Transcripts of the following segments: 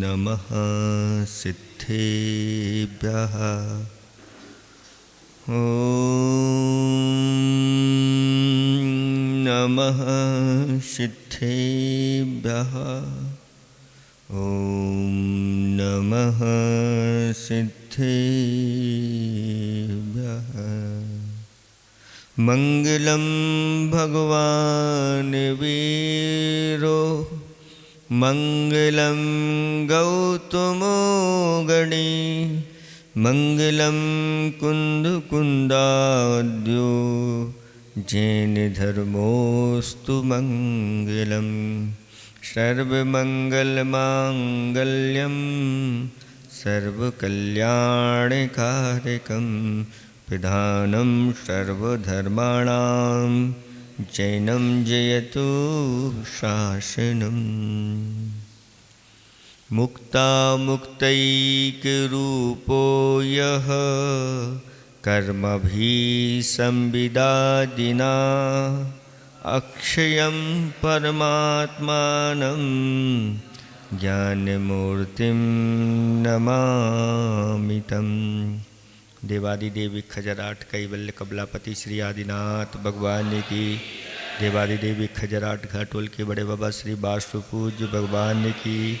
नमः सिद्धेभ्यः। नमः सिद्धेभ्यः। नमः सिद्धेभ्यः। मंगलम भगवान वीरो मंगलम गौतमो गणी मंगलम कुंदकुंदाद्यो जैन धर्मोस्तु मंगलम सर्वमंगलमांगल्यम सर्वकल्याणकारकम प्रधानं सर्वधर्माणां जैनं जयतु शासनम्। मुक्तामुक्तैकरूपो यः कर्मभिः संविदादिना अक्षयं परमात्मानं ज्ञानमूर्तिं नमामि तम्। देवादिदेवी खजराट कैवल्य कबलापति श्री आदिनाथ भगवान की। देवादिदेवी खजराट घाटोल के बड़े बाबा श्री वास्तु पूज्य भगवान की।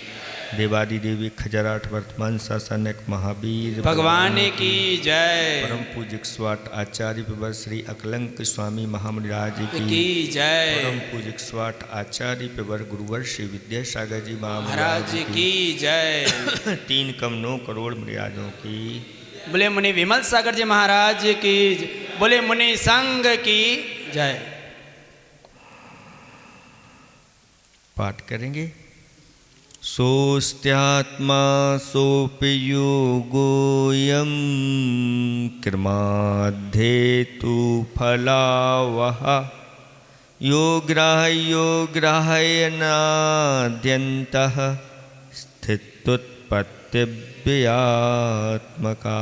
देवादिदेवी खजराट वर्तमान शासनक महावीर भगवान की जय। परम पूज्य स्वाट आचार्य पिबर श्री अकलंक स्वामी महामराज की जय। परम पूज्य स्वाट आचार्य पिबर गुरुवर श्री विद्यासागर जी महाराज की जय। 3 कम 9 करोड़ मर्यादों की। बोले मुनि विमल सागर जी महाराज की। बोले मुनि संघ की जय। पाठ करेंगे। सोस्त्यात्मा सोपि योगोऽयं कृमाद्धेतु फलावह यो ग्राह्यनाद्यन्तः स्थित्युत्पत्तिव्ययात्मका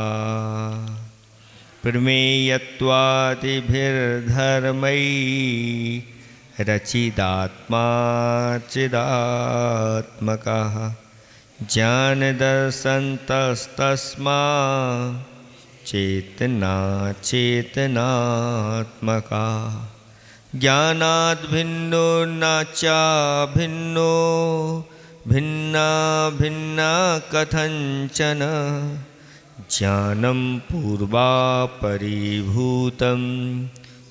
प्रमेयत्वादिभिर्धर्मैः रचिदात्मा चिदात्मकः ज्ञानदर्शनतस्तस्मा चेतना चेतनात्मका ज्ञानाद् भिन्नो न चाभिन्नो भिन्ना भिन्ना कथंचन ज्ञानं पूर्वापरिभूतं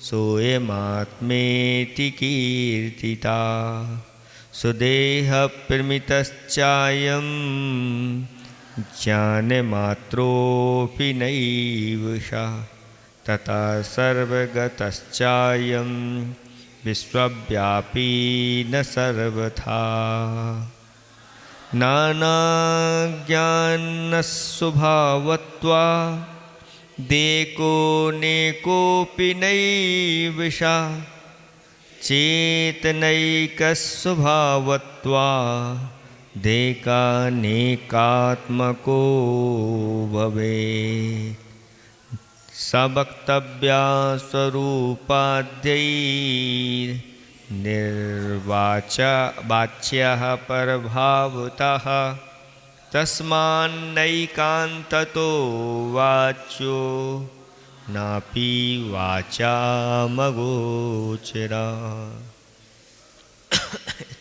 सोऽयमात्मेति कीर्तिता सुदेहप्रमितश्चायं ज्ञानमात्रोऽपि नैव सः ततः सर्वगतश्चायं विश्वव्यापी न सर्वथा नानाज्ञानस्वभावत्वा देको नेकोऽपि नैव सः चेतनैकस्वभावत्वा देकानेकात्मको भवेत् सवक्तव्या स्वरूपाद्यैर्निर्वाच्यः परभावतः तस्मान्नैकान्ततो वाच्यो नापि वाचामगोचरा।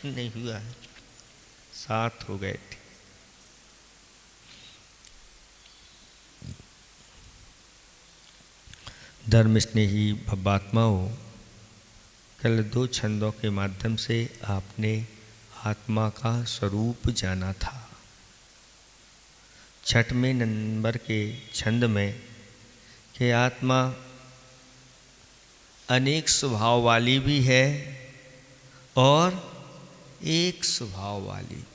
नहीं हुआ है, 7 हो गए थे। धर्म स्नेही भव्यात्माओं, कल 2 छंदों के माध्यम से आपने आत्मा का स्वरूप जाना था। 6वें नंबर के छंद में कि आत्मा अनेक स्वभाव वाली भी है और एक स्वभाव वाली भी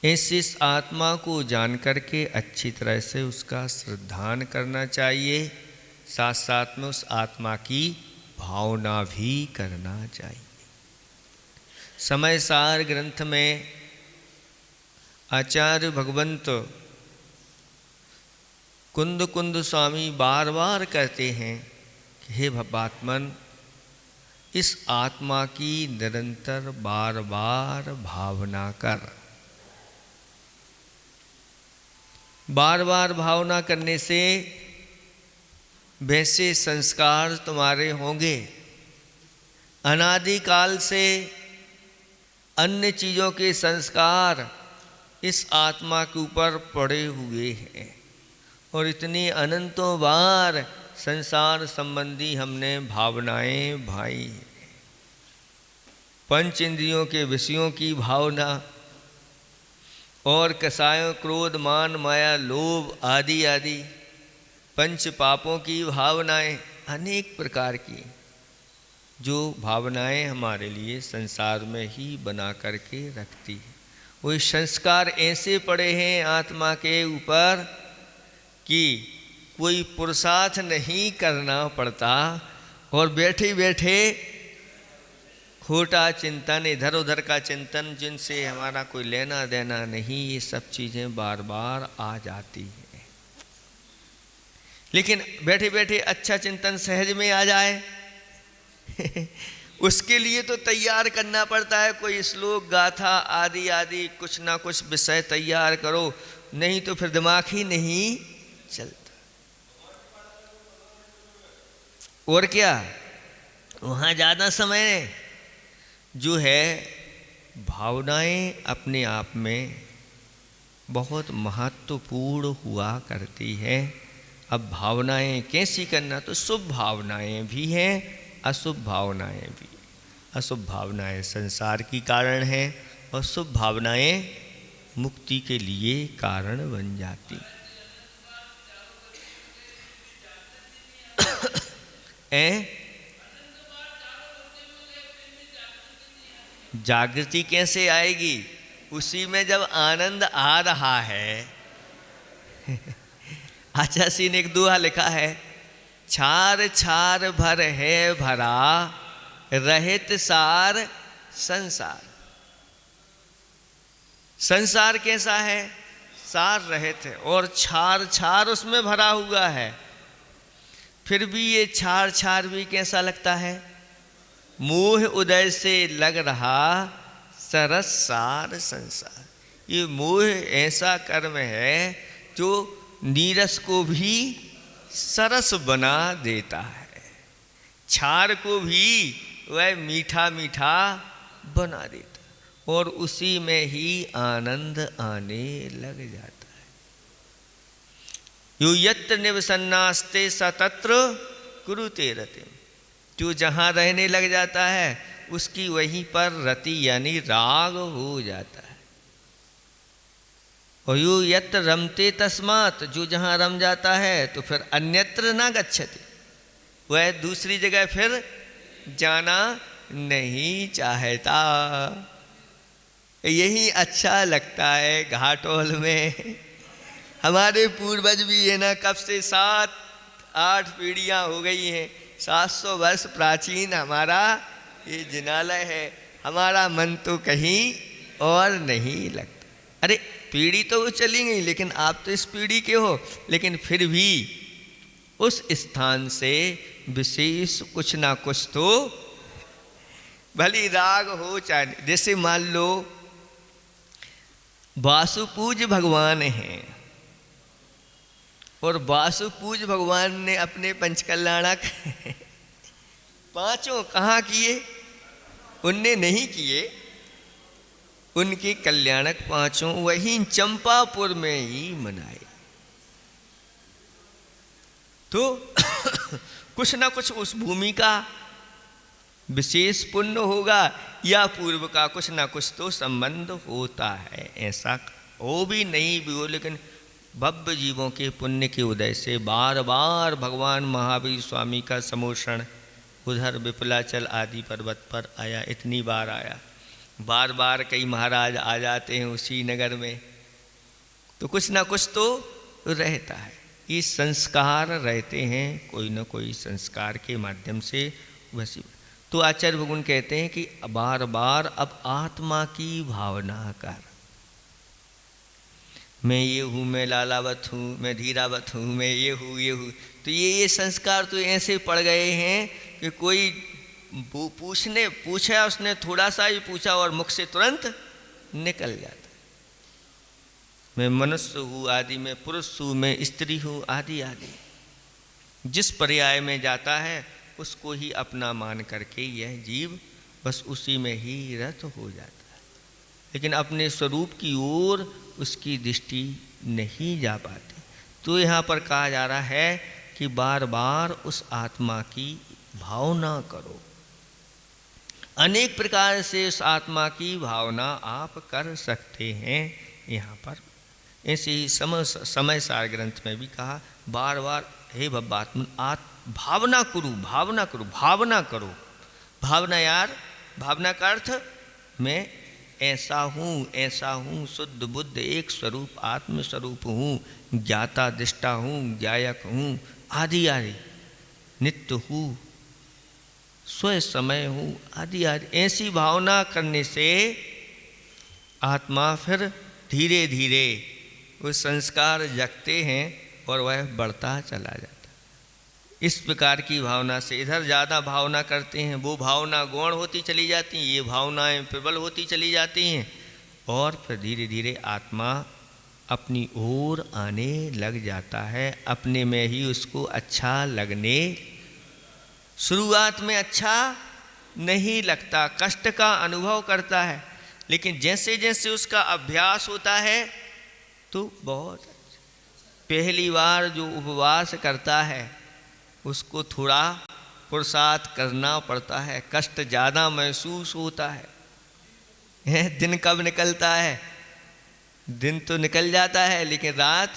है। इस आत्मा को जान करके अच्छी तरह से उसका श्रद्धान करना चाहिए, साथ साथ में उस आत्मा की भावना भी करना चाहिए। समय सार ग्रंथ में आचार्य भगवंत कुंद कुंद स्वामी बार बार कहते हैं कि हे भवात्मन, इस आत्मा की निरंतर बार बार भावना कर। बार बार भावना करने से वैसे संस्कार तुम्हारे होंगे। अनादिकाल से अन्य चीज़ों के संस्कार इस आत्मा के ऊपर पड़े हुए हैं और इतनी अनंतों बार संसार संबंधी हमने भावनाएं भाई। पंच इंद्रियों के विषयों की भावना और कसायों, क्रोध, मान, माया, लोभ आदि आदि पंच पापों की भावनाएं, अनेक प्रकार की जो भावनाएं हमारे लिए संसार में ही बना करके रखती है। वो संस्कार ऐसे पड़े हैं आत्मा के ऊपर कि कोई पुरुषार्थ नहीं करना पड़ता और बैठे बैठे खोटा चिंतन, इधर उधर का चिंतन, जिनसे हमारा कोई लेना देना नहीं, ये सब चीज़ें बार बार आ जाती हैं। लेकिन बैठे बैठे अच्छा चिंतन सहज में आ जाए उसके लिए तो तैयार करना पड़ता है। कोई श्लोक, गाथा आदि आदि कुछ ना कुछ विषय तैयार करो, नहीं तो फिर दिमाग ही नहीं चलता। और क्या, वहाँ ज़्यादा समय जो है भावनाएं अपने आप में बहुत महत्वपूर्ण हुआ करती है। अब भावनाएं कैसी करना, तो शुभ भावनाएं भी हैं, अशुभ भावनाएं भी। अशुभ भावनाएं संसार की कारण हैं और शुभ भावनाएं मुक्ति के लिए कारण बन जाती हैं। जागृति कैसे आएगी? उसी में जब आनंद आ रहा है। आचार्य जी ने एक दोहा लिखा है, छार छार भर है भरा, रहित सार संसार। संसार कैसा है? सार रहित है और छार छार उसमें भरा हुआ है। फिर भी ये छार छार भी कैसा लगता है? मोह उदय से लग रहा सरस सार संसार। ये मोह ऐसा कर्म है जो नीरस को भी सरस बना देता है, छार को भी वह मीठा मीठा बना देता और उसी में ही आनंद आने लग जाता है। यो यत्र निवसन्नास्ते स तत्र कुरुते रतिम्। जो जहाँ रहने लग जाता है उसकी वहीं पर रति यानी राग हो जाता है। और यो यत्र रमते तस्मात्, जो जहाँ रम जाता है तो फिर अन्यत्र न गच्छति, वह दूसरी जगह फिर जाना नहीं चाहता। यही अच्छा लगता है घाटोल में। हमारे पूर्वज भी है ना, कब से 7-8 पीढ़ियाँ हो गई हैं, 700 वर्ष प्राचीन हमारा ये जिनालय है। हमारा मन तो कहीं और नहीं लगता। अरे पीढ़ी तो वो चली गई, लेकिन आप तो इस पीढ़ी के हो, लेकिन फिर भी उस स्थान से विशेष कुछ ना कुछ तो भली राग हो। चाहे जैसे मान लो वासुपूज भगवान हैं और वासुपूज भगवान ने अपने पंचकल्याणक 5 कहाँ किए? उनने नहीं किए। उनके कल्याणक 5 वहीं चंपापुर में ही मनाए। तो कुछ ना कुछ उस भूमि का विशेष पुण्य होगा या पूर्व का कुछ ना कुछ तो संबंध होता है। ऐसा हो भी नहीं भी हो, लेकिन भव्य जीवों के पुण्य के उदय से बार बार भगवान महावीर स्वामी का समोषण उधर विपलाचल आदि पर्वत पर आया। इतनी बार आया, बार बार कई महाराज आ जाते हैं उसी नगर में, तो कुछ ना कुछ तो रहता है। ये संस्कार रहते हैं, कोई ना कोई संस्कार के माध्यम से वसी। तो आचार्य भगवान कहते हैं कि बार बार अब आत्मा की भावना कर। मैं ये हूँ, मैं लालावत हूँ, मैं धीरावत हूँ, मैं ये हूँ, ये हूँ। तो ये संस्कार तो ऐसे पड़ गए हैं कि कोई पूछा, उसने थोड़ा सा ही पूछा और मुख से तुरंत निकल जाता। मैं मनुष्य हूँ आदि, मैं पुरुष हूँ, मैं स्त्री हूँ आदि आदि। जिस पर्याय में जाता है उसको ही अपना मान करके यह जीव बस उसी में ही रत हो जाता है, लेकिन अपने स्वरूप की ओर उसकी दृष्टि नहीं जा पाती। तो यहाँ पर कहा जा रहा है कि बार बार उस आत्मा की भावना करो। अनेक प्रकार से उस आत्मा की भावना आप कर सकते हैं। यहाँ पर ऐसे ही समय सार ग्रंथ में भी कहा बार बार, हे भव्यात्मन भावना करो, भावना करो, भावना करो। भावना यार, भावना का अर्थ मैं ऐसा हूँ, ऐसा हूँ, शुद्ध बुद्ध एक स्वरूप आत्म स्वरूप हूँ, ज्ञाता दृष्टा हूँ, ज्ञायक हूँ आदि आदि, नित्य हूँ, स्वयं समय हूँ आदि आदि। ऐसी भावना करने से आत्मा फिर धीरे धीरे वो संस्कार जगते हैं और वह बढ़ता चला जाता। इस प्रकार की भावना से इधर ज़्यादा भावना करते हैं, वो भावना गौण होती चली जाती हैं, ये भावनाएं प्रबल होती चली जाती हैं और फिर धीरे धीरे आत्मा अपनी ओर आने लग जाता है, अपने में ही उसको अच्छा लगने। शुरुआत में अच्छा नहीं लगता, कष्ट का अनुभव करता है, लेकिन जैसे जैसे उसका अभ्यास होता है तो बहुत। पहली बार जो उपवास करता है उसको थोड़ा पुरुषार्थ करना पड़ता है, कष्ट ज़्यादा महसूस होता है। दिन कब निकलता है? दिन तो निकल जाता है लेकिन रात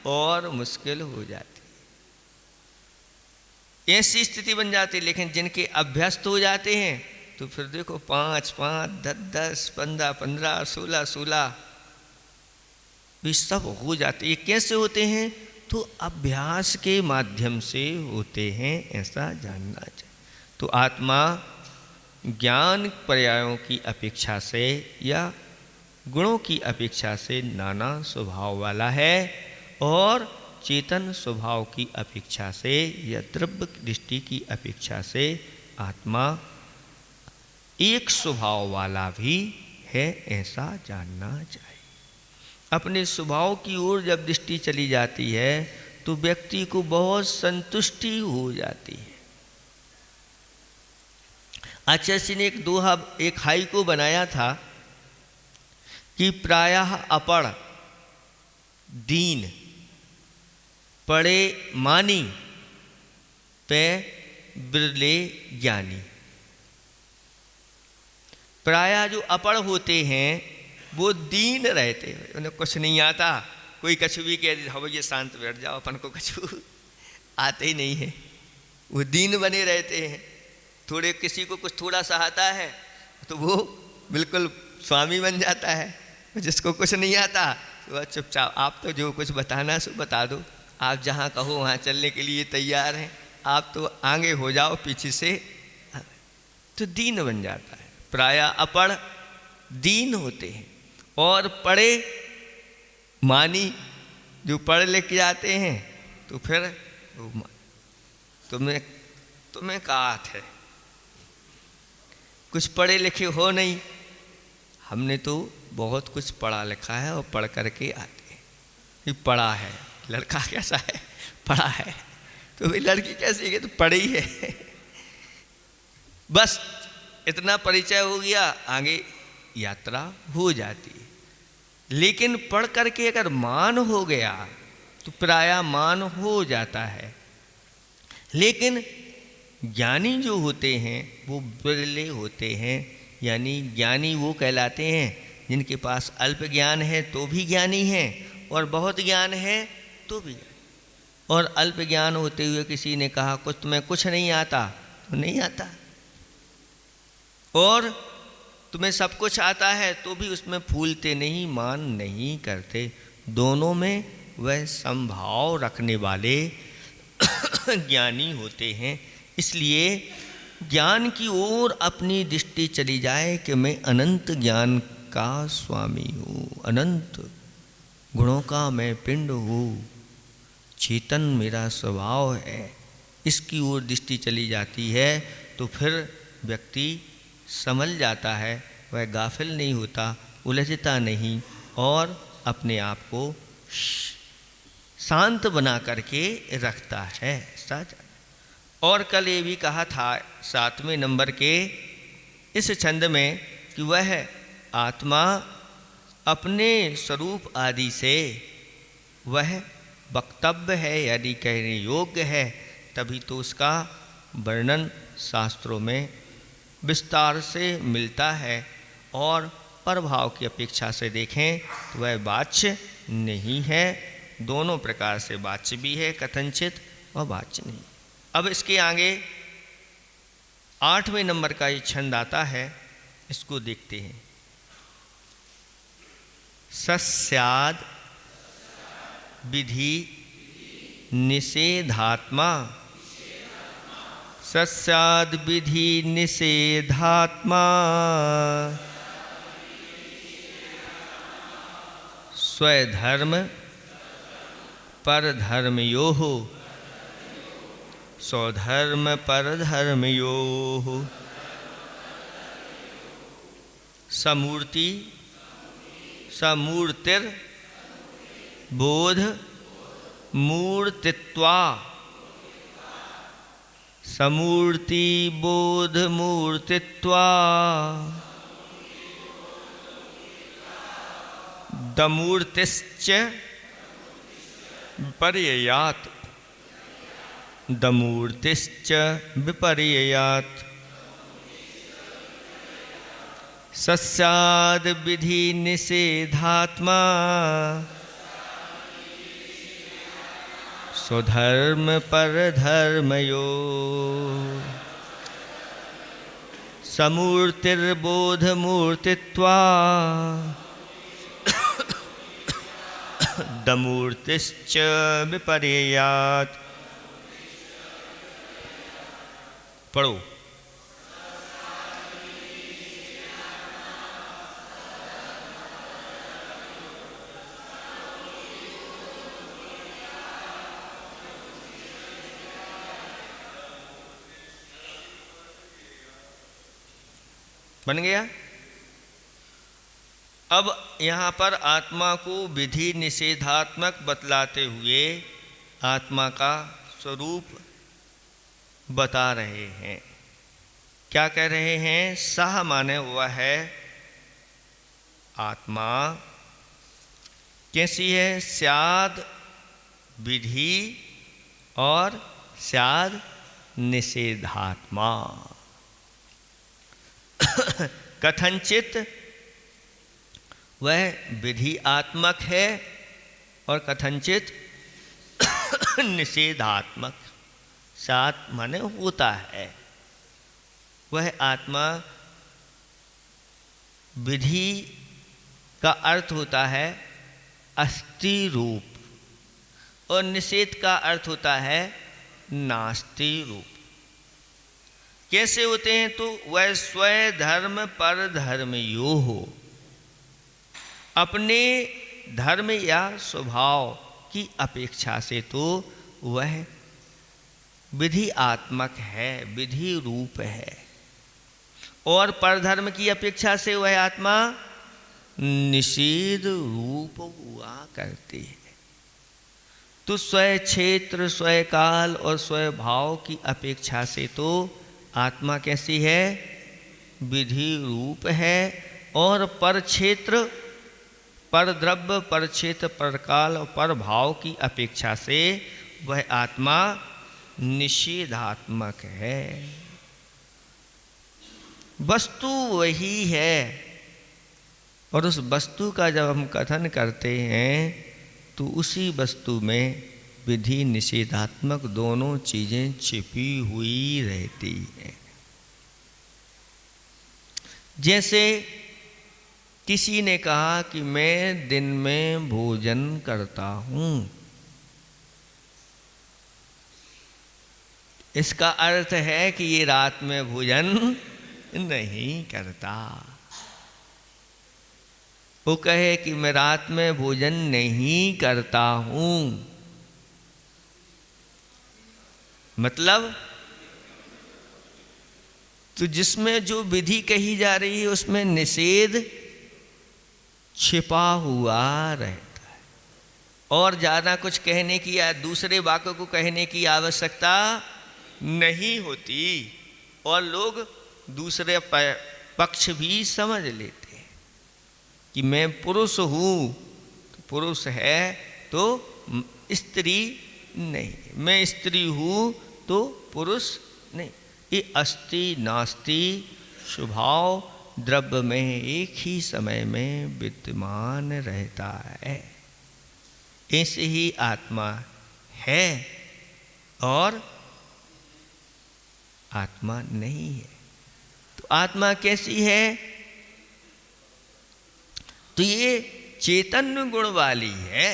और मुश्किल हो जाती है। ऐसी स्थिति बन जाती है। लेकिन जिनके अभ्यस्त हो जाते हैं तो फिर देखो 5, 5, 10, 15, 15, 16, 16 ये सब हो जाते। ये कैसे होते हैं? तो अभ्यास के माध्यम से होते हैं, ऐसा जानना चाहिए। तो आत्मा ज्ञान पर्यायों की अपेक्षा से या गुणों की अपेक्षा से नाना स्वभाव वाला है और चेतन स्वभाव की अपेक्षा से या द्रव्य दृष्टि की अपेक्षा से आत्मा एक स्वभाव वाला भी है, ऐसा जानना चाहिए। अपने स्वभाव की ओर जब दृष्टि चली जाती है तो व्यक्ति को बहुत संतुष्टि हो जाती है। आचार्य ने एक दोहा, एक हाइकू बनाया था कि प्रायः अपढ़ दीन पढ़े मानी पे बिरले ज्ञानी। प्रायः जो अपढ़ होते हैं वो दीन रहते हैं, उन्हें कुछ नहीं आता। कोई कछु भी कह दे, हो ये शांत बैठ जाओ, अपन को कछु आते ही नहीं है। वो दीन बने रहते हैं। थोड़े किसी को कुछ थोड़ा सा आता है तो वो बिल्कुल स्वामी बन जाता है। जिसको कुछ नहीं आता तो वह चुपचाप, आप तो जो कुछ बताना सो बता दो, आप जहाँ कहो वहाँ चलने के लिए तैयार हैं, आप तो आगे हो जाओ पीछे से, तो दीन बन जाता है। प्रायः अपढ़ दीन होते हैं और पढ़े मानी जो पढ़ लिख जाते हैं तो फिर तुम्हें कात है, कुछ पढ़े लिखे हो नहीं। हमने तो बहुत कुछ पढ़ा लिखा है और पढ़ करके आते हैं कि पढ़ा है। लड़का कैसा है? पढ़ा है। तो भाई लड़की कैसी है? तो पढ़ी है। बस इतना परिचय हो गया, आगे यात्रा हो जाती है। लेकिन पढ़ करके अगर मान हो गया तो प्रायः मान हो जाता है। लेकिन ज्ञानी जो होते हैं वो बिरले होते हैं। यानी ज्ञानी वो कहलाते हैं जिनके पास अल्प ज्ञान है तो भी ज्ञानी हैं और बहुत ज्ञान है तो भी। और अल्प ज्ञान होते हुए किसी ने कहा कुछ तुम्हें कुछ नहीं आता, तो नहीं आता, और तुम्हें सब कुछ आता है तो भी उसमें फूलते नहीं, मान नहीं करते। दोनों में वह समभाव रखने वाले ज्ञानी होते हैं। इसलिए ज्ञान की ओर अपनी दृष्टि चली जाए कि मैं अनंत ज्ञान का स्वामी हूँ, अनंत गुणों का मैं पिंड हूँ, चेतन मेरा स्वभाव है, इसकी ओर दृष्टि चली जाती है तो फिर व्यक्ति संभल जाता है, वह गाफिल नहीं होता, उलझता नहीं और अपने आप को शांत बना करके रखता है। सच। और कल ये भी कहा था 7वें नंबर के इस छंद में कि वह आत्मा अपने स्वरूप आदि से वह वक्तव्य है यदि कहने योग्य है, तभी तो उसका वर्णन शास्त्रों में विस्तार से मिलता है। और प्रभाव की अपेक्षा से देखें तो वह वाच्य नहीं है, दोनों प्रकार से वाच्य भी है, कथनचित और वाच्य नहीं। अब इसके आगे 8वें नंबर का ये छंद आता है, इसको देखते हैं। सस्याद विधि निषेधात्मा, सस्याद विधि निषेधात्मा, स्वधर्म परधर्मयोः, स्वधर्म परधर्मयोः, समूर्ति समूर्तिर बोध मूर्तित्वा, समूर्ति बोध मूर्तित्वा, दमूर्तिश्च विपर्ययात्, दमूर्तिश्च विपर्ययात्, सस्याद विधि निषेधात्मा, स्वधर्म परधर्मयोः, समूर्तिर्बोध मूर्तित्वा, दमूर्तिश्च विपर्ययात्। पढ़ो। बन गया। अब यहाँ पर आत्मा को विधि निषेधात्मक बतलाते हुए आत्मा का स्वरूप बता रहे हैं। क्या कह रहे हैं? सह माने हुआ है आत्मा कैसी है? स्याद विधि और स्याद निषेधात्मा। कथनचित वह विधि आत्मक है और कथनचित निषेधात्मक। सात माने होता है। वह आत्मा विधि का अर्थ होता है अस्ति रूप और निषेध का अर्थ होता है नास्ति रूप। कैसे होते हैं? तो वह स्वय धर्म पर धर्मयोः, अपने धर्म या स्वभाव की अपेक्षा से तो वह विधि आत्मक है, विधि रूप है, और परधर्म की अपेक्षा से वह आत्मा निषेध रूप हुआ करती है। तो स्वय क्षेत्र, स्वय काल और स्वय भाव की अपेक्षा से तो आत्मा कैसी है? विधि रूप है। और पर क्षेत्र, पर द्रव्य, पर क्षेत्र, पर काल और पर भाव की अपेक्षा से वह आत्मा निषेधात्मक है। वस्तु वही है और उस वस्तु का जब हम कथन करते हैं तो उसी वस्तु में विधि निषेधात्मक दोनों चीजें छिपी हुई रहती हैं। जैसे किसी ने कहा कि मैं दिन में भोजन करता हूं, इसका अर्थ है कि ये रात में भोजन नहीं करता। वो कहे कि मैं रात में भोजन नहीं करता हूं, मतलब तो जिसमें जो विधि कही जा रही है उसमें निषेध छिपा हुआ रहता है और ज़्यादा कुछ कहने की या दूसरे वाक्य को कहने की आवश्यकता नहीं होती और लोग दूसरे पक्ष भी समझ लेते हैं कि मैं पुरुष हूँ तो पुरुष है तो स्त्री नहीं, मैं स्त्री हूँ तो पुरुष नहीं। ये अस्ति नास्ति स्वभाव द्रव्य में एक ही समय में विद्यमान रहता है। ऐसे ही आत्मा है और आत्मा नहीं है। तो आत्मा कैसी है? तो ये चेतन गुण वाली है।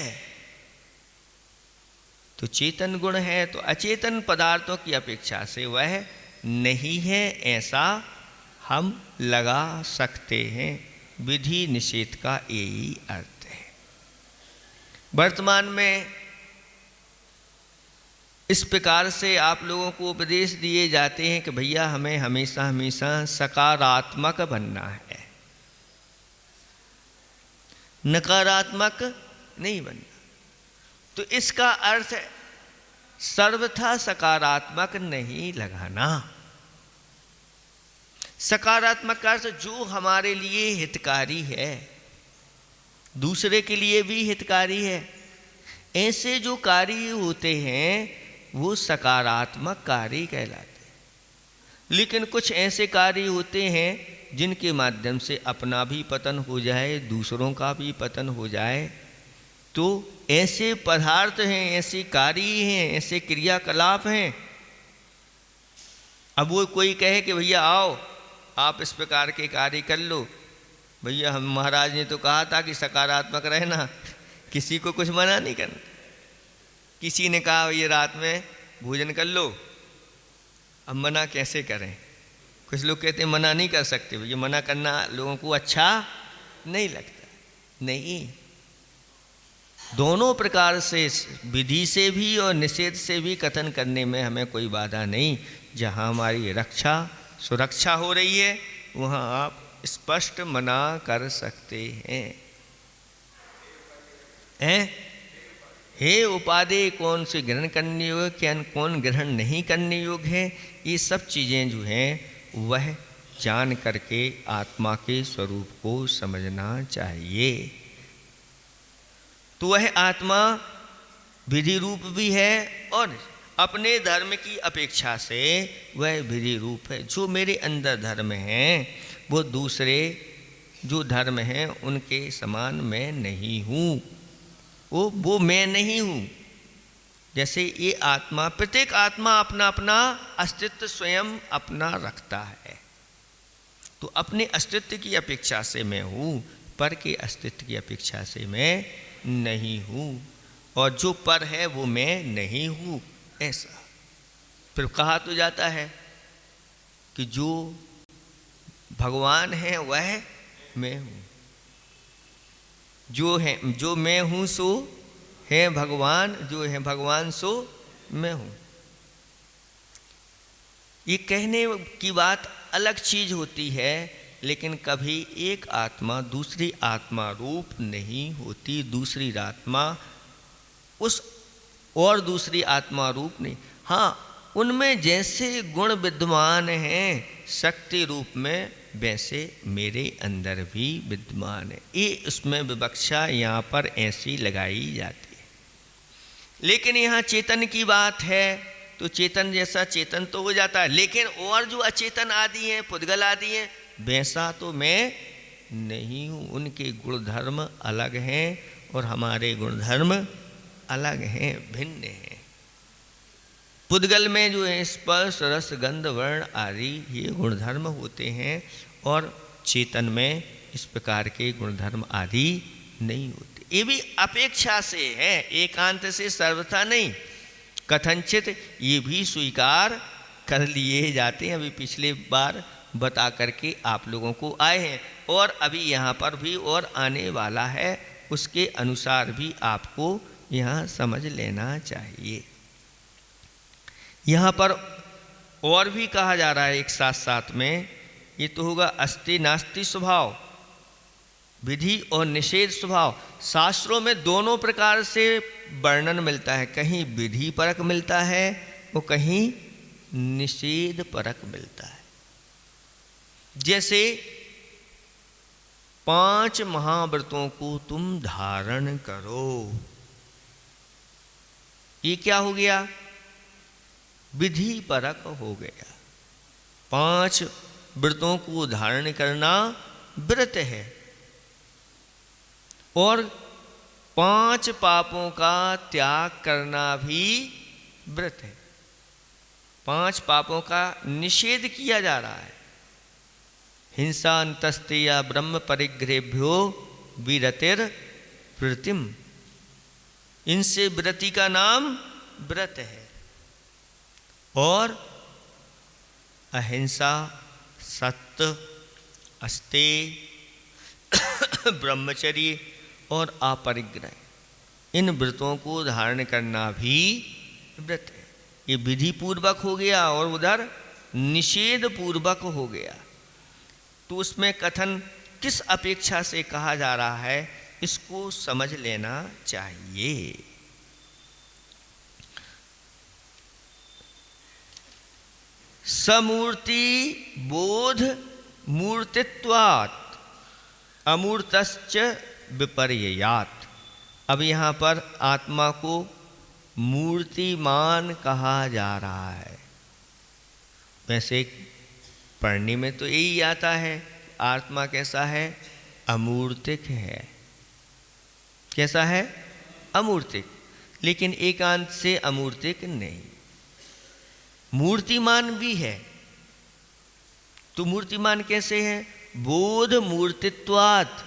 तो चेतन गुण है तो अचेतन पदार्थों की अपेक्षा से वह नहीं है, ऐसा हम लगा सकते हैं। विधि निषेध का यही अर्थ है। वर्तमान में इस प्रकार से आप लोगों को उपदेश दिए जाते हैं कि भैया हमें हमेशा हमेशा सकारात्मक बनना है, नकारात्मक नहीं बनना। तो इसका अर्थ सर्वथा सकारात्मक नहीं लगाना। सकारात्मक का अर्थ जो हमारे लिए हितकारी है, दूसरे के लिए भी हितकारी है, ऐसे जो कार्य होते हैं वो सकारात्मक कार्य कहलाते हैं। लेकिन कुछ ऐसे कार्य होते हैं जिनके माध्यम से अपना भी पतन हो जाए, दूसरों का भी पतन हो जाए। तो ऐसे पदार्थ हैं, ऐसे कार्य हैं, ऐसे क्रियाकलाप हैं। अब वो कोई कहे कि भैया आओ आप इस प्रकार के कार्य कर लो, भैया हम महाराज ने तो कहा था कि सकारात्मक रहना, किसी को कुछ मना नहीं करना। किसी ने कहा ये रात में भोजन कर लो, अब मना कैसे करें? कुछ लोग कहते हैं मना नहीं कर सकते, ये मना करना लोगों को अच्छा नहीं लगता। नहीं, दोनों प्रकार से विधि से भी और निषेध से भी कथन करने में हमें कोई बाधा नहीं। जहाँ हमारी रक्षा सुरक्षा हो रही है वहाँ आप स्पष्ट मना कर सकते हैं। हे उपादेय कौन से ग्रहण करने योग्य, क्या कौन ग्रहण नहीं करने योग्य है, ये सब चीज़ें जो हैं वह जान करके आत्मा के स्वरूप को समझना चाहिए। तो वह आत्मा विधि रूप भी है और अपने धर्म की अपेक्षा से वह विधि रूप है। जो मेरे अंदर धर्म हैं वो दूसरे जो धर्म हैं उनके समान मैं नहीं हूँ, वो मैं नहीं हूँ। जैसे ये आत्मा, प्रत्येक आत्मा अपना अपना अस्तित्व स्वयं अपना रखता है। तो अपने अस्तित्व की अपेक्षा से मैं हूँ, पर के अस्तित्व की अपेक्षा से मैं नहीं हूँ, और जो पर है वो मैं नहीं हूँ। ऐसा फिर कहा तो जाता है कि जो भगवान है वह मैं हूँ, जो मैं हूँ सो है भगवान, जो है भगवान सो मैं हूँ। ये कहने की बात अलग चीज होती है, लेकिन कभी एक आत्मा दूसरी आत्मा रूप नहीं होती। दूसरी आत्मा उस और दूसरी आत्मा रूप नहीं। हाँ, उनमें जैसे गुण विद्यमान हैं शक्ति रूप में, वैसे मेरे अंदर भी विद्यमान है। ये उसमें विवक्षा यहाँ पर ऐसी लगाई जाती है। लेकिन यहाँ चेतन की बात है तो चेतन जैसा चेतन तो हो जाता है, लेकिन और जो अचेतन आदि हैं, पुद्गल आदि हैं, वैसा तो मैं नहीं हूँ। उनके गुणधर्म अलग हैं और हमारे गुणधर्म अलग हैं, भिन्न हैं। पुद्गल में जो है स्पर्श रस गंध वर्ण आदि ये गुणधर्म होते हैं, और चेतन में इस प्रकार के गुणधर्म आदि नहीं होते। ये भी अपेक्षा से है, एकांत से सर्वथा नहीं। कथनचित ये भी स्वीकार कर लिए जाते हैं। अभी पिछले बार बता करके आप लोगों को आए हैं। और अभी यहाँ पर भी और आने वाला है, उसके अनुसार भी आपको यहाँ समझ लेना चाहिए। यहाँ पर और भी कहा जा रहा है एक साथ साथ में, ये तो होगा अस्ति नास्ति स्वभाव, विधि और निषेध स्वभाव। शास्त्रों में दोनों प्रकार से वर्णन मिलता है, कहीं विधि परक मिलता है और कहीं निषेध परक मिलता है। जैसे 5 महाव्रतों को तुम धारण करो, ये क्या हो गया? विधि परक हो गया। 5 व्रतों को धारण करना व्रत है, और 5 पापों का त्याग करना भी व्रत है। 5 पापों का निषेध किया जा रहा है। हिंसा अंतस्ते या ब्रह्म परिग्रहेभ्यो विरतिर व्रतिम, इनसे व्रति का नाम व्रत है। और अहिंसा, सत्य, अस्तेय, ब्रह्मचर्य और अपरिग्रह, इन व्रतों को धारण करना भी व्रत है। ये विधि पूर्वक हो गया और उधर निषेध पूर्वक हो गया। तो उसमें कथन किस अपेक्षा से कहा जा रहा है, इसको समझ लेना चाहिए। समूर्ति बोध मूर्तित्वात् अमूर्तश्च विपर्ययात्। अब यहाँ पर आत्मा को मूर्तिमान कहा जा रहा है। वैसे पढ़ने में तो यही आता है, आत्मा कैसा है? अमूर्तिक है। कैसा है? अमूर्तिक। लेकिन एकांत से अमूर्तिक नहीं, मूर्तिमान भी है। तो मूर्तिमान कैसे है? बोध मूर्तित्वात्,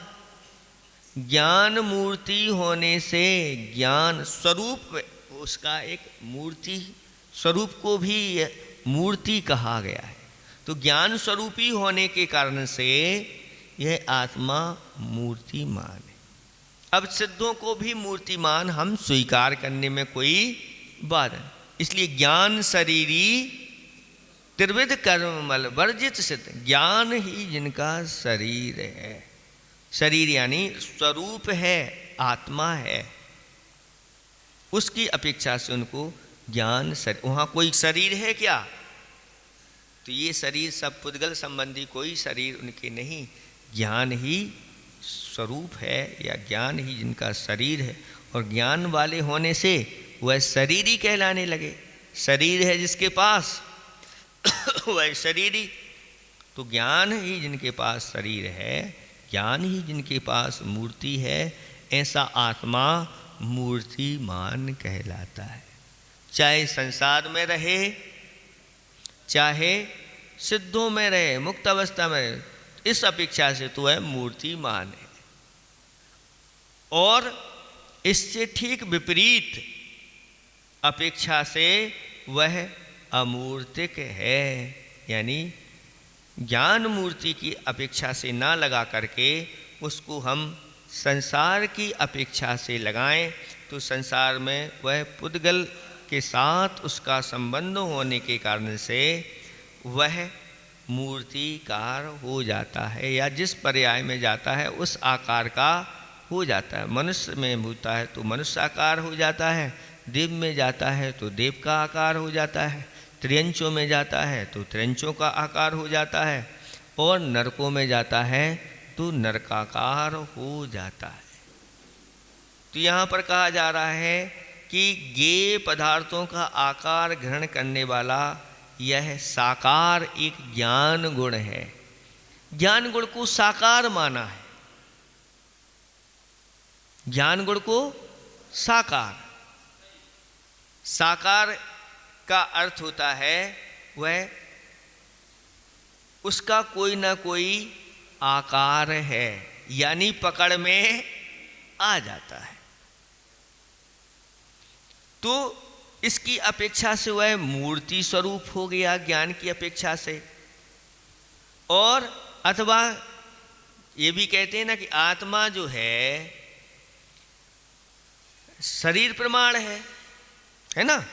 ज्ञान मूर्ति होने से, ज्ञान स्वरूप उसका एक मूर्ति स्वरूप को भी मूर्ति कहा गया है। तो ज्ञान स्वरूपी होने के कारण से यह आत्मा मूर्तिमान है। अब सिद्धों को भी मूर्तिमान हम स्वीकार करने में कोई बात नहीं। इसलिए ज्ञान शरीरी त्रिविध कर्ममल वर्जित सिद्ध, ज्ञान ही जिनका शरीर है। शरीर यानी स्वरूप है, आत्मा है, उसकी अपेक्षा से उनको ज्ञान शरीर। वहाँ कोई शरीर है क्या? तो ये शरीर सब पुद्गल संबंधी कोई शरीर उनके नहीं, ज्ञान ही स्वरूप है या ज्ञान ही जिनका शरीर है। और ज्ञान वाले होने से वह शरीरी कहलाने लगे। शरीर है जिसके पास वह शरीरी। तो ज्ञान ही जिनके पास शरीर है, ज्ञान ही जिनके पास मूर्ति है, ऐसा आत्मा मूर्तिमान कहलाता है। चाहे संसार में रहे, चाहे सिद्धों में रहे, मुक्त अवस्था में रहे, इस अपेक्षा से तो वह मूर्तिमान है। और इससे ठीक विपरीत अपेक्षा से वह अमूर्तिक है। यानी ज्ञान मूर्ति की अपेक्षा से ना लगा करके उसको हम संसार की अपेक्षा से लगाएं, तो संसार में वह पुद्गल के साथ उसका संबंध होने के कारण से वह मूर्तिकार हो जाता है, या जिस पर्याय में जाता है उस आकार का हो जाता है। मनुष्य में होता है तो मनुष्य आकार हो जाता है, देव में जाता है तो देव का आकार हो जाता है, त्रियंचों में जाता है तो त्रियंचों का आकार हो जाता है, और नरकों में जाता है तो नरकाकार हो जाता है। तो यहाँ पर कहा जा रहा है कि ज्ञेय पदार्थों का आकार ग्रहण करने वाला यह साकार एक ज्ञान गुण है। ज्ञान गुण को साकार माना है, ज्ञान गुण को साकार। साकार का अर्थ होता है वह उसका कोई ना कोई आकार है, यानी पकड़ में आ जाता है। तो इसकी अपेक्षा से वह मूर्ति स्वरूप हो गया ज्ञान की अपेक्षा से। और अथवा ये भी कहते हैं ना कि आत्मा जो है शरीर प्रमाण है ना।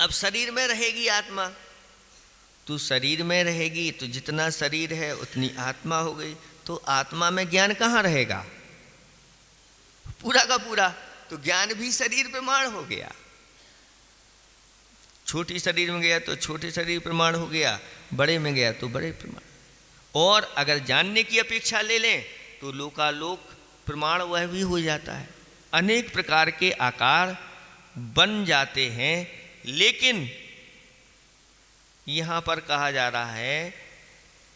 अब शरीर में रहेगी आत्मा, तो शरीर में रहेगी तो जितना शरीर है उतनी आत्मा हो गई, तो आत्मा में ज्ञान कहाँ रहेगा? पूरा का पूरा। तो ज्ञान भी शरीर प्रमाण हो गया। छोटी शरीर में गया तो छोटे शरीर प्रमाण हो गया, बड़े में गया तो बड़े प्रमाण। और अगर जानने की अपेक्षा ले लें तो लोकालोक प्रमाण वह भी हो जाता है। अनेक प्रकार के आकार बन जाते हैं। लेकिन यहाँ पर कहा जा रहा है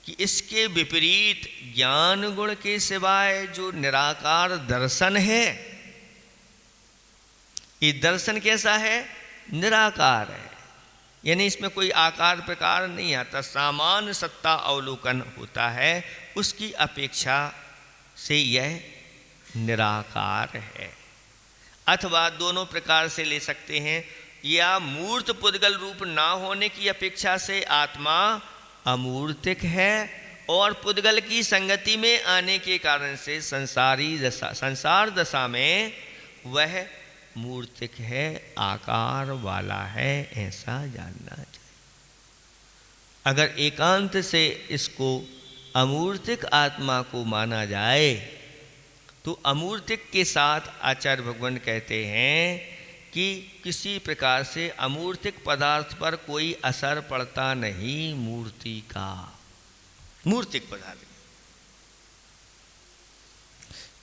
कि इसके विपरीत ज्ञान गुण के सिवाय जो निराकार दर्शन है, ये दर्शन कैसा है? निराकार है, यानी इसमें कोई आकार प्रकार नहीं आता, सामान्य सत्ता अवलोकन होता है। उसकी अपेक्षा से यह निराकार है। अथवा दोनों प्रकार से ले सकते हैं, या मूर्त पुद्गल रूप ना होने की अपेक्षा से आत्मा अमूर्तिक है, और पुद्गल की संगति में आने के कारण से संसार दशा में वह मूर्तिक है, आकार वाला है, ऐसा जानना चाहिए। अगर एकांत से इसको अमूर्तिक आत्मा को माना जाए तो अमूर्तिक के साथ आचार्य भगवान कहते हैं कि किसी प्रकार से अमूर्तिक पदार्थ पर कोई असर पड़ता नहीं मूर्ति का। मूर्तिक पदार्थ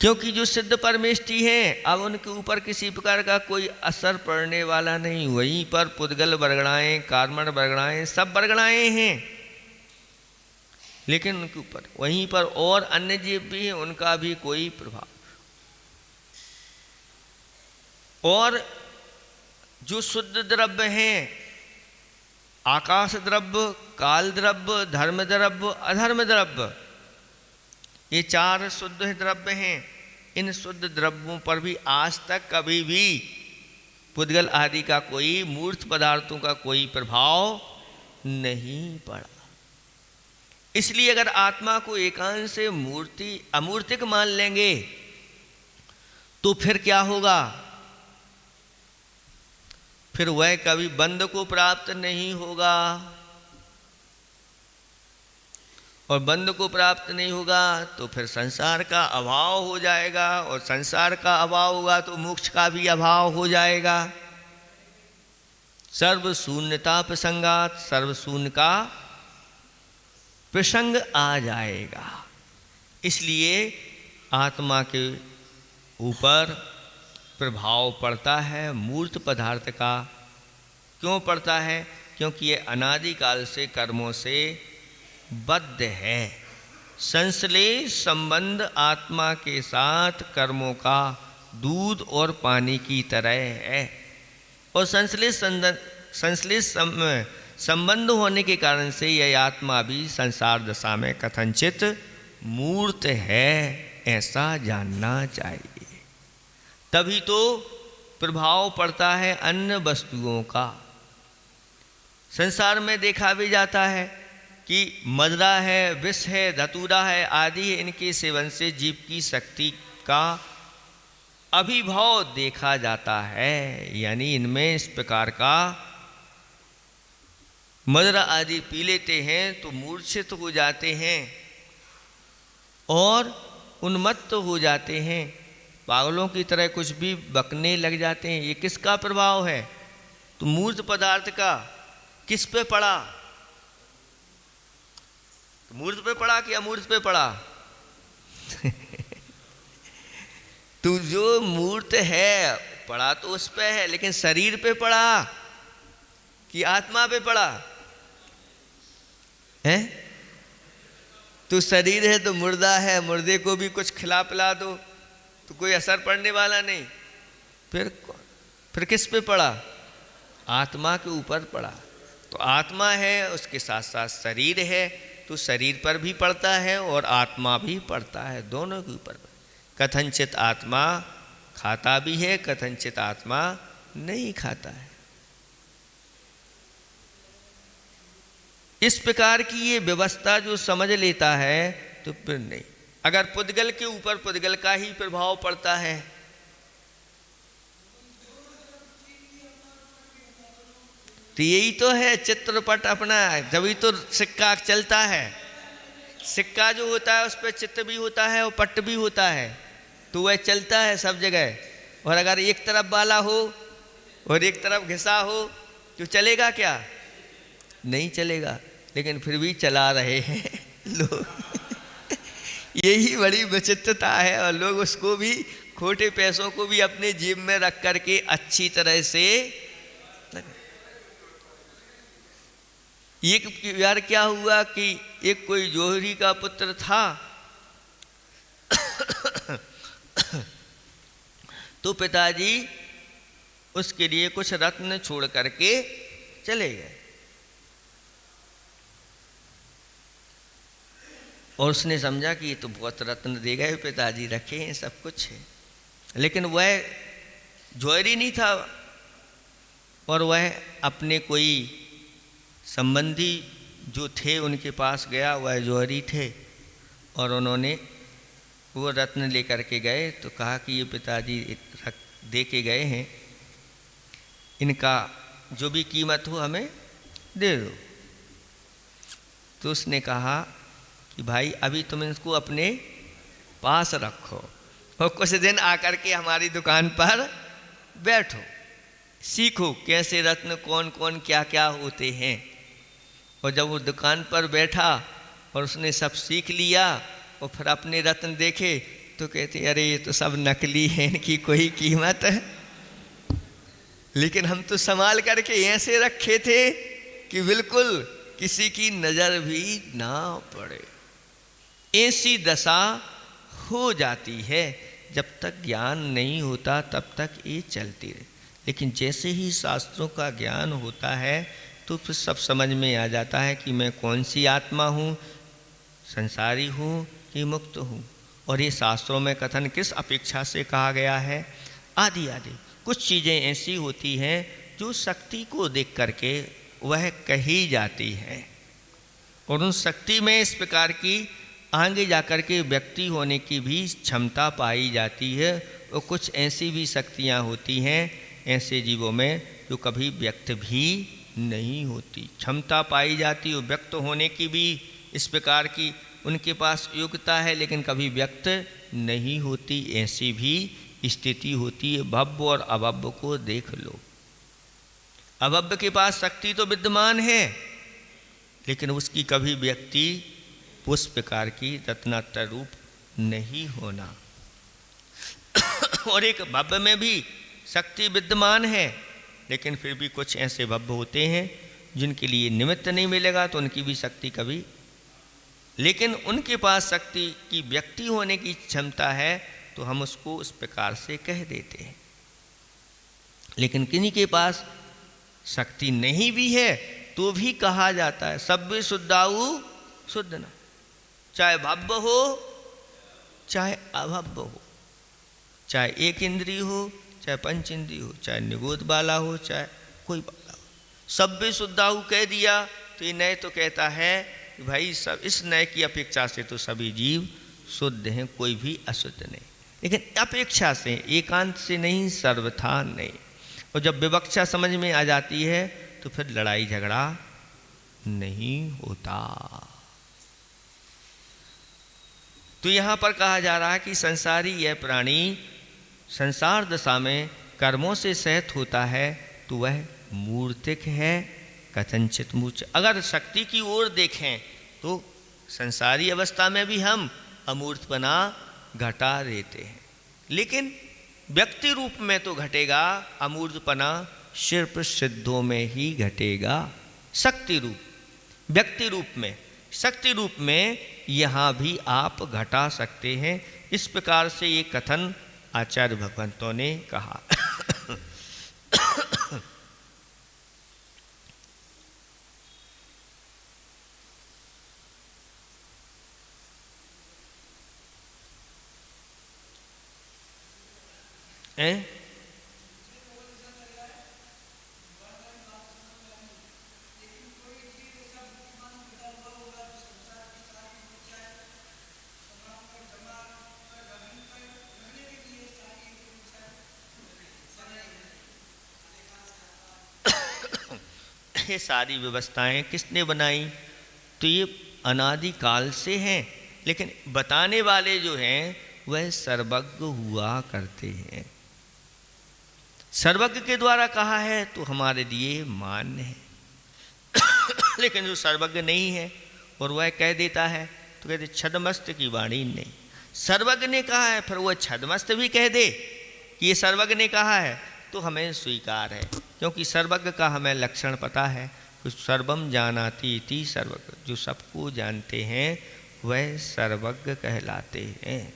क्योंकि जो सिद्ध परमेष्टि हैं, अब उनके ऊपर किसी प्रकार का कोई असर पड़ने वाला नहीं। वहीं पर पुद्गल वर्गणाएं, कार्मण वर्गणाएं, सब वर्गणाएं हैं, लेकिन उनके ऊपर वहीं पर और अन्य जीव भी हैं, उनका भी कोई प्रभाव। और जो शुद्ध द्रव्य हैं, आकाश द्रव्य, काल द्रव्य, धर्म द्रव्य, अधर्म द्रव्य, ये चार शुद्ध द्रव्य हैं। इन शुद्ध द्रव्यों पर भी आज तक कभी भी पुद्गल आदि का कोई, मूर्त पदार्थों का कोई प्रभाव नहीं पड़ा। इसलिए अगर आत्मा को एकांत से अमूर्तिक मान लेंगे तो फिर क्या होगा? फिर वह कभी बंध को प्राप्त नहीं होगा, और बंध को प्राप्त नहीं होगा तो फिर संसार का अभाव हो जाएगा, और संसार का अभाव होगा तो मोक्ष का भी अभाव हो जाएगा। सर्व शून्यता प्रसंगात, सर्व शून्य का प्रसंग आ जाएगा। इसलिए आत्मा के ऊपर प्रभाव पड़ता है मूर्त पदार्थ का। क्यों पड़ता है? क्योंकि ये अनादिकाल से कर्मों से बद्ध है। संश्लेष संबंध आत्मा के साथ कर्मों का दूध और पानी की तरह है, और संश्लेष संबंध होने के कारण से यह आत्मा भी संसार दशा में कथनचित मूर्त है, ऐसा जानना चाहिए। तभी तो प्रभाव पड़ता है अन्य वस्तुओं का। संसार में देखा भी जाता है कि मदरा है, विष है, धतूरा है आदि है, इनके सेवन से जीव की शक्ति का अभिभाव देखा जाता है। यानी इनमें इस प्रकार का मदरा आदि पी लेते हैं तो मूर्छित हो जाते हैं और उन्मत्त हो जाते हैं, पागलों की तरह कुछ भी बकने लग जाते हैं। ये किसका प्रभाव है? तो मूर्त पदार्थ का। किस पे पड़ा? मूर्त पे पड़ा कि अमूर्त पे पड़ा? तो जो मूर्त है पड़ा तो उस पे है, लेकिन शरीर पे पड़ा कि आत्मा पे पड़ा है? तो शरीर है तो मुर्दा है, मुर्दे को भी कुछ खिला पिला दो तो कोई असर पड़ने वाला नहीं। फिर किस पे पड़ा? आत्मा के ऊपर पड़ा। तो आत्मा है, उसके साथ साथ शरीर है, तो शरीर पर भी पड़ता है और आत्मा भी पड़ता है, दोनों के ऊपर। कथनचित आत्मा खाता भी है, कथनचित आत्मा नहीं खाता है। इस प्रकार की ये व्यवस्था जो समझ लेता है तो फिर नहीं। अगर पुद्गल के ऊपर पुद्गल का ही प्रभाव पड़ता है, तो यही तो है चित्रपट अपना, जब तो सिक्का चलता है। सिक्का जो होता है उस पर चित्र भी होता है और पट भी होता है, तो वह चलता है सब जगह। और अगर एक तरफ वाला हो और एक तरफ घिसा हो तो चलेगा क्या? नहीं चलेगा, लेकिन फिर भी चला रहे हैं लोग। यही बड़ी विचित्रता है। और लोग उसको भी, खोटे पैसों को भी अपने जेब में रख करके अच्छी तरह से। एक यार क्या हुआ कि एक कोई जोहरी का पुत्र था, तो पिताजी उसके लिए कुछ रत्न छोड़ करके चले गए, और उसने समझा कि ये तो बहुत रत्न दे गए पिताजी, रखे हैं सब कुछ है। लेकिन वह जोहरी नहीं था, और वह अपने कोई संबंधी जो थे उनके पास गया, वह जोहरी थे, और उन्होंने वो रत्न लेकर के गए। तो कहा कि ये पिताजी दे के गए हैं, इनका जो भी कीमत हो हमें दे दो। तो उसने कहा कि भाई अभी तुम इनको अपने पास रखो और कुछ दिन आकर के हमारी दुकान पर बैठो, सीखो कैसे रत्न कौन कौन क्या क्या होते हैं। और जब वो दुकान पर बैठा और उसने सब सीख लिया और फिर अपने रत्न देखे, तो कहते अरे ये तो सब नकली हैं, इनकी कोई कीमत है। लेकिन हम तो संभाल करके ऐसे रखे थे कि बिल्कुल किसी की नज़र भी ना पड़े। ऐसी दशा हो जाती है, जब तक ज्ञान नहीं होता तब तक ये चलती रहे। लेकिन जैसे ही शास्त्रों का ज्ञान होता है तो फिर सब समझ में आ जाता है कि मैं कौन सी आत्मा हूँ, संसारी हूँ कि मुक्त हूँ, और ये शास्त्रों में कथन किस अपेक्षा से कहा गया है, आदि आदि। कुछ चीज़ें ऐसी होती हैं जो शक्ति को देख करके वह कही जाती है, और उन शक्ति में इस प्रकार की आगे जाकर के व्यक्ति होने की भी क्षमता पाई जाती है। और कुछ ऐसी भी शक्तियाँ होती हैं ऐसे जीवों में जो कभी व्यक्त भी नहीं होती, क्षमता पाई जाती है व्यक्त होने की भी, इस प्रकार की उनके पास योग्यता है, लेकिन कभी व्यक्त नहीं होती। ऐसी भी स्थिति होती है। भव्य और अभव्य को देख लो। अभव्य के पास शक्ति तो विद्यमान है, लेकिन उसकी कभी व्यक्ति उस प्रकार की रत्नातर रूप नहीं होना। और एक भव्य में भी शक्ति विद्यमान है, लेकिन फिर भी कुछ ऐसे भव्य होते हैं जिनके लिए निमित्त नहीं मिलेगा तो उनकी भी शक्ति कभी, लेकिन उनके पास शक्ति की व्यक्ति होने की क्षमता है तो हम उसको उस प्रकार से कह देते हैं। लेकिन किन्हीं के पास शक्ति नहीं भी है तो भी कहा जाता है सब्बे शुद्धाऊ शुद्ध न, चाहे भव्य हो चाहे अभव्य हो, चाहे एक इंद्रिय हो चाहे पंच इंद्रिय हो, चाहे निगोद वाला हो चाहे कोई वाला हो, सब्बे शुद्धाऊ कह दिया। तो ये नय तो कहता है कि भाई सब इस नय की अपेक्षा से तो सभी जीव शुद्ध हैं, कोई भी अशुद्ध नहीं, लेकिन अपेक्षा से, एकांत से नहीं, सर्वथा नहीं। और जब विवक्षा समझ में आ जाती है तो फिर लड़ाई झगड़ा नहीं होता। तो यहाँ पर कहा जा रहा है कि संसारी यह प्राणी संसार दशा में कर्मों से सहित होता है तो वह मूर्तिक है, कथनचित मूर्छ। अगर शक्ति की ओर देखें तो संसारी अवस्था में भी हम अमूर्तपना घटा देते हैं, लेकिन व्यक्ति रूप में तो घटेगा अमूर्तपना, सिर्फ सिद्धों में ही घटेगा। शक्ति रूप, व्यक्ति रूप में, शक्ति रूप में यहाँ भी आप घटा सकते हैं। इस प्रकार से ये कथन आचार्य भगवंतों ने कहा। थे सारी व्यवस्थाएं, किसने बनाई? तो ये अनादिकाल से हैं, लेकिन बताने वाले जो हैं वह सर्वज्ञ हुआ करते हैं। सर्वज्ञ के द्वारा कहा है तो हमारे लिए मान्य है। लेकिन जो सर्वज्ञ नहीं है और वह कह देता है तो कहते छद्मस्त की वाणी नहीं। सर्वज्ञ ने कहा है, फिर वह छद्मस्त भी कह दे कि ये सर्वज्ञ ने कहा है तो हमें स्वीकार है, क्योंकि सर्वज्ञ का हमें लक्षण पता है। सर्वम जानाति इति सर्वज्ञ, जो सबको जानते हैं वह सर्वज्ञ कहलाते हैं।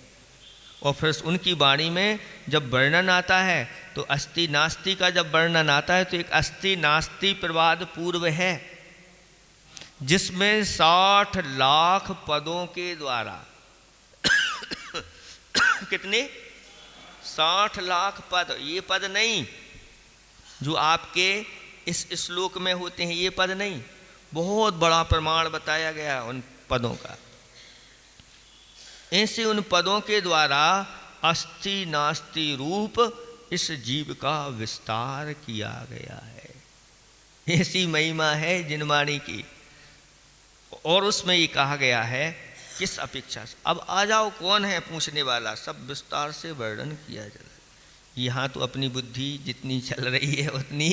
और फिर उनकी वाणी में जब वर्णन आता है तो अस्ति नास्ति का जब वर्णन आता है तो एक अस्ति नास्ति प्रवाद पूर्व है, जिसमें 60 लाख पदों के द्वारा कितने 60 लाख पद, ये पद नहीं जो आपके इस श्लोक में होते हैं, ये पद नहीं, बहुत बड़ा प्रमाण बताया गया उन पदों का। ऐसे उन पदों के द्वारा अस्ति नास्ति रूप इस जीव का विस्तार किया गया है। ऐसी महिमा है जिनवाणी की। और उसमें ये कहा गया है किस अपेक्षा से। अब आ जाओ, कौन है पूछने वाला, सब विस्तार से वर्णन किया जा रहा है। यहाँ तो अपनी बुद्धि जितनी चल रही है उतनी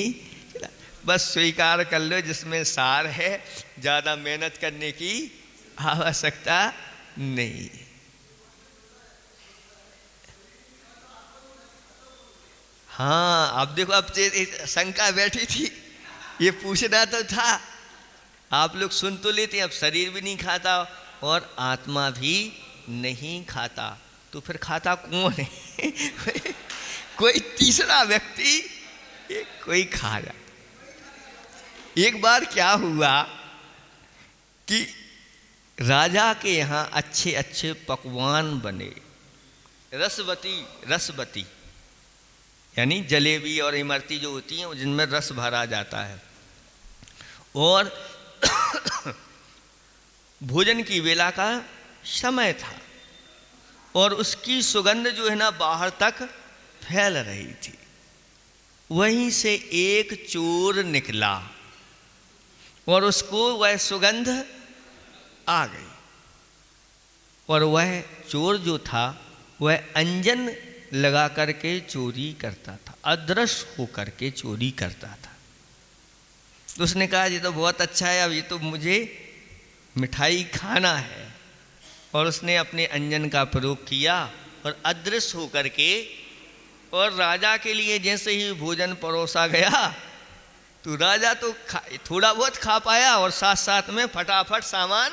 बस स्वीकार कर लो, जिसमें सार है, ज़्यादा मेहनत करने की आवश्यकता नहीं। हाँ, अब देखो, अब शंका बैठी थी, ये पूछना तो था। आप लोग सुन तो लेते, अब शरीर भी नहीं खाता और आत्मा भी नहीं खाता, तो फिर खाता कौन है? कोई तीसरा व्यक्ति कोई खा जा। एक बार क्या हुआ कि राजा के यहाँ अच्छे अच्छे पकवान बने, रसवती यानी जलेबी और इमरती जो होती हैं जिनमें रस भरा जाता है। और भोजन की वेला का समय था और उसकी सुगंध जो है ना बाहर तक फैल रही थी। वहीं से एक चोर निकला और उसको वह सुगंध आ गई, और वह चोर जो था वह अंजन लगा करके चोरी करता था, अदृश्य होकर के चोरी करता था। तो उसने कहा ये तो बहुत अच्छा है, अब ये तो मुझे मिठाई खाना है। और उसने अपने अंजन का प्रयोग किया और अदृश्य होकर के, और राजा के लिए जैसे ही भोजन परोसा गया तो राजा तो थोड़ा बहुत खा पाया और साथ साथ में फटाफट सामान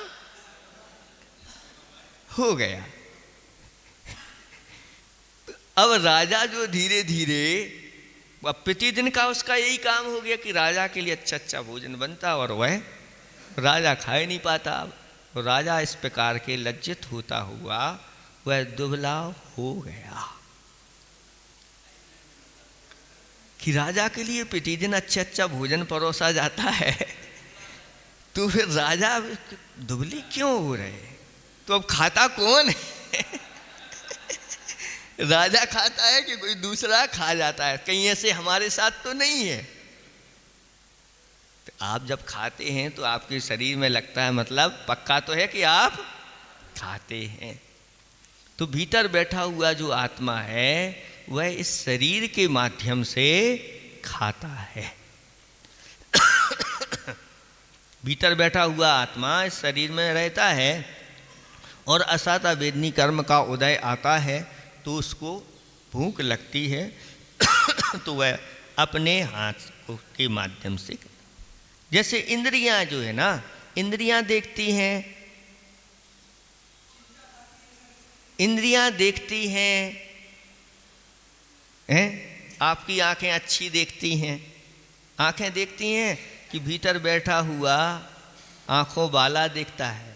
हो गया। अब राजा जो धीरे धीरे, अब प्रतिदिन का उसका यही काम हो गया कि राजा के लिए अच्छा अच्छा भोजन बनता और वह राजा खा ही नहीं पाता। अब राजा इस प्रकार के लज्जित होता हुआ वह दुबला हो गया कि राजा के लिए प्रतिदिन अच्छा अच्छा भोजन परोसा जाता है, तो फिर राजा दुबले क्यों हो रहे? तो अब खाता कौन है? राजा खाता है कि कोई दूसरा खा जाता है? कहीं ऐसे हमारे साथ तो नहीं है। तो आप जब खाते हैं तो आपके शरीर में लगता है, मतलब पक्का तो है कि आप खाते हैं। तो भीतर बैठा हुआ जो आत्मा है वह इस शरीर के माध्यम से खाता है। भीतर बैठा हुआ आत्मा इस शरीर में रहता है और असाता वेदनी कर्म का उदय आता है तो उसको भूख लगती है तो वह अपने हाथ के माध्यम से, जैसे इंद्रियां जो है ना, इंद्रियां देखती हैं, इंद्रियां देखती हैं, आपकी आंखें अच्छी देखती हैं, आंखें देखती हैं कि भीतर बैठा हुआ आंखों वाला देखता है।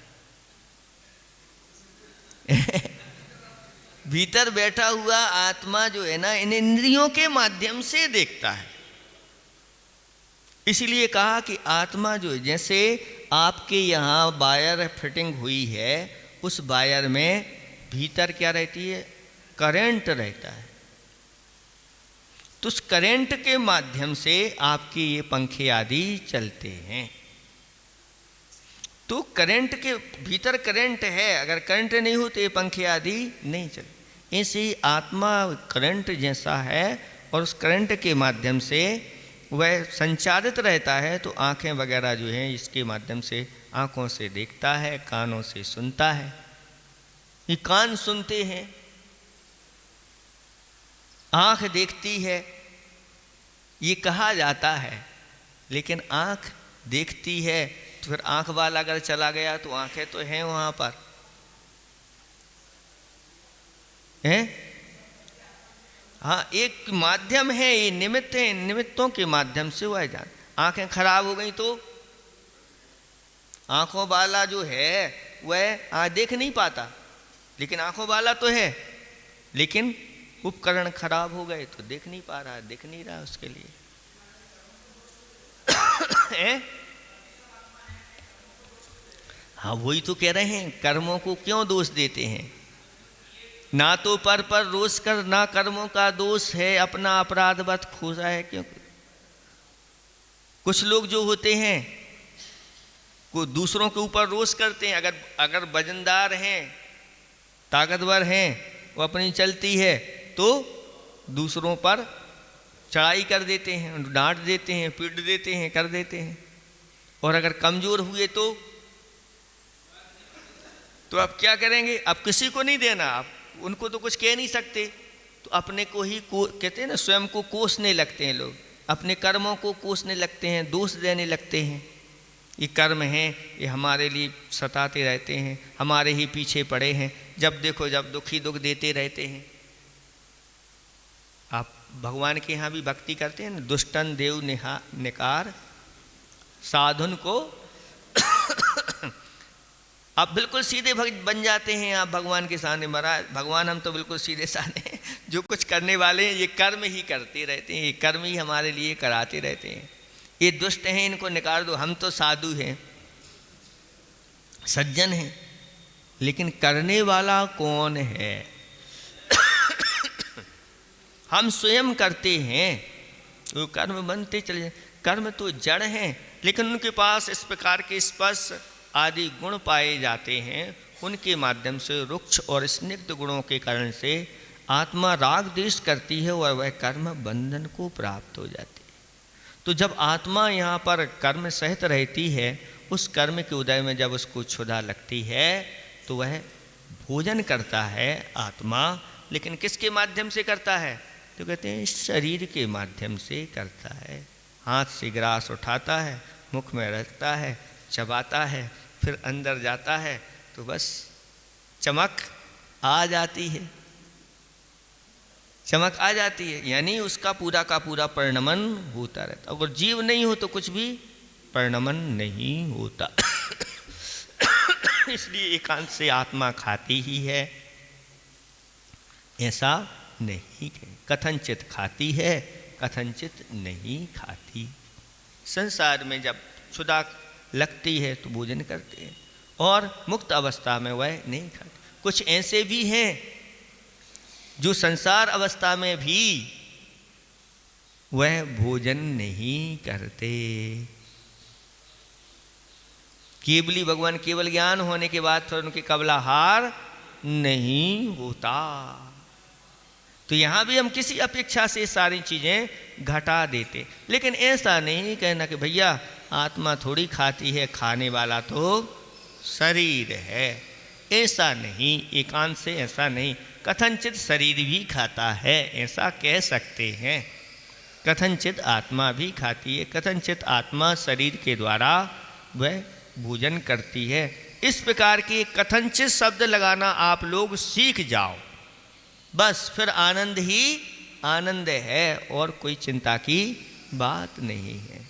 भीतर बैठा हुआ आत्मा जो है ना इन इंद्रियों के माध्यम से देखता है। इसलिए कहा कि आत्मा जो है, जैसे आपके यहाँ वायर फिटिंग हुई है, उस वायर में भीतर क्या रहती है? करंट रहता है। तो उस करंट के माध्यम से आपके ये पंखे आदि चलते हैं। तो करंट के भीतर करंट है, अगर करंट नहीं हो तो ये पंखे आदि नहीं चले। ऐसे ही आत्मा करंट जैसा है और उस करंट के माध्यम से वह संचालित रहता है। तो आँखें वगैरह जो हैं इसके माध्यम से आँखों से देखता है, कानों से सुनता है। ये कान सुनते हैं, आँख देखती है, ये कहा जाता है। लेकिन आँख देखती है तो फिर आँख वाला अगर चला गया तो आँखें तो हैं वहाँ पर, हैं? हाँ, एक माध्यम है, ये निमित्त है, निमित्तों के माध्यम से वह जान। आँखें खराब हो गई तो आँखों वाला जो है वह देख नहीं पाता, लेकिन आँखों वाला तो है, लेकिन उपकरण खराब हो गए तो देख नहीं पा रहा, दिख नहीं रहा उसके लिए। हाँ, वही तो कह रहे हैं, कर्मों को क्यों दोष देते हैं? ना तो पर रोष कर, ना कर्मों का दोष है, अपना अपराधवत खोजा है। क्यों? कुछ लोग जो होते हैं को दूसरों के ऊपर रोष करते हैं। अगर वजनदार हैं, ताकतवर हैं, वो अपनी चलती है तो दूसरों पर चढ़ाई कर देते हैं, डांट देते हैं, पीट देते हैं, कर देते हैं। और अगर कमजोर हुए तो आप क्या करेंगे? अब किसी को नहीं देना, आप उनको तो कुछ कह नहीं सकते, तो अपने को ही कहते हैं ना, स्वयं को कोसने लगते हैं लोग, अपने कर्मों को कोसने लगते हैं, दोष देने लगते हैं। ये कर्म हैं, ये हमारे लिए सताते रहते हैं, हमारे ही पीछे पड़े हैं, जब देखो जब दुखी दुख देते रहते हैं। आप भगवान के यहाँ भी भक्ति करते हैं ना, दुष्टन देव निकार साधुन को आप बिल्कुल सीधे बन जाते हैं आप भगवान के सामने। महाराज भगवान हम तो बिल्कुल सीधे साधे हैं, जो कुछ करने वाले हैं ये कर्म ही करते रहते हैं, ये कर्म ही हमारे लिए कराते रहते हैं। ये दुष्ट हैं, इनको निकाल दो, हम तो साधु हैं, सज्जन हैं। लेकिन करने वाला कौन है? हम स्वयं करते हैं तो कर्म बनते चले जाए। कर्म तो जड़ हैं, लेकिन उनके पास इस प्रकार के स्पर्श आदि गुण पाए जाते हैं। उनके माध्यम से रुक्ष और स्निग्ध गुणों के कारण से आत्मा राग द्वेष करती है और वह कर्म बंधन को प्राप्त हो जाती है। तो जब आत्मा यहाँ पर कर्म सहित रहती है, उस कर्म के उदय में जब उसको क्षुधा लगती है तो वह भोजन करता है आत्मा। लेकिन किसके माध्यम से करता है? तो कहते हैं शरीर के माध्यम से करता है। हाथ से ग्रास उठाता है, मुख में रखता है, चबाता है, फिर अंदर जाता है तो बस चमक आ जाती है, चमक आ जाती है, यानी उसका पूरा का पूरा परिणमन होता रहता। अगर जीव नहीं हो तो कुछ भी परिणमन नहीं होता। इसलिए एकांत से आत्मा खाती ही है, ऐसा नहीं है। कथनचित खाती है, कथनचित नहीं खाती। संसार में जब क्षुधा लगती है तो भोजन करते हैं, और मुक्त अवस्था में वह नहीं खाते। कुछ ऐसे भी हैं जो संसार अवस्था में भी वह भोजन नहीं करते। केवली भगवान केवल ज्ञान होने के बाद फिर उनके कबलाहार नहीं होता। तो यहाँ भी हम किसी अपेक्षा से सारी चीज़ें घटा देते, लेकिन ऐसा नहीं कहना कि भैया आत्मा थोड़ी खाती है, खाने वाला तो शरीर है। ऐसा नहीं, एकांत से ऐसा नहीं। कथनचित शरीर भी खाता है, ऐसा कह सकते हैं। कथनचित आत्मा भी खाती है, कथनचित आत्मा शरीर के द्वारा वह भोजन करती है। इस प्रकार के कथनचित शब्द लगाना आप लोग सीख जाओ, बस फिर आनंद ही आनंद है और कोई चिंता की बात नहीं है।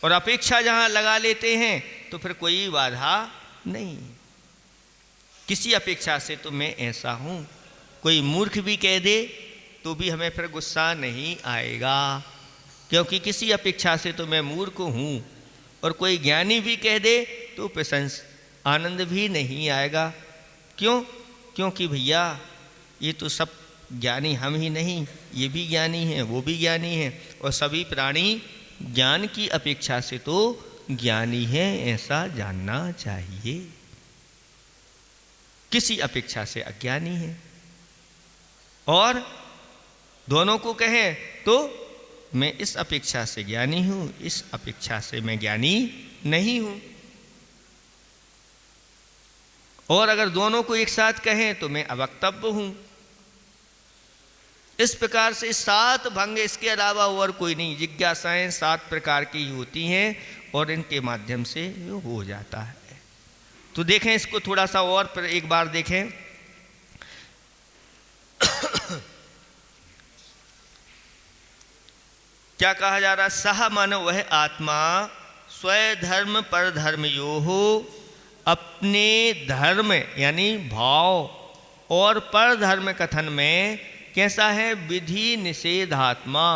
और अपेक्षा जहाँ लगा लेते हैं तो फिर कोई बाधा नहीं। किसी अपेक्षा से तो मैं ऐसा हूँ, कोई मूर्ख भी कह दे तो भी हमें फिर गुस्सा नहीं आएगा, क्योंकि किसी अपेक्षा से तो मैं मूर्ख हूँ। और कोई ज्ञानी भी कह दे तो आनंद भी नहीं आएगा। क्यों? क्योंकि भैया ये तो सब ज्ञानी हम ही नहीं, ये भी ज्ञानी हैं, वो भी ज्ञानी हैं, और सभी प्राणी ज्ञान की अपेक्षा से तो ज्ञानी हैं, ऐसा जानना चाहिए। किसी अपेक्षा से अज्ञानी है। और दोनों को कहें तो मैं इस अपेक्षा से ज्ञानी हूं, इस अपेक्षा से मैं ज्ञानी नहीं हूं। और अगर दोनों को एक साथ कहें तो मैं अवक्तव्य हूं। इस प्रकार से 7 भंग, इसके अलावा और कोई नहीं। जिज्ञासाएं 7 प्रकार की होती हैं और इनके माध्यम से हो जाता है। तो देखें इसको थोड़ा सा और एक बार देखें। क्या कहा जा रहा है? सह मन वह आत्मा स्वधर्म पर धर्म यो हो, अपने धर्म यानी भाव और पर धर्म कथन में कैसा है? विधि निषेधात्मा,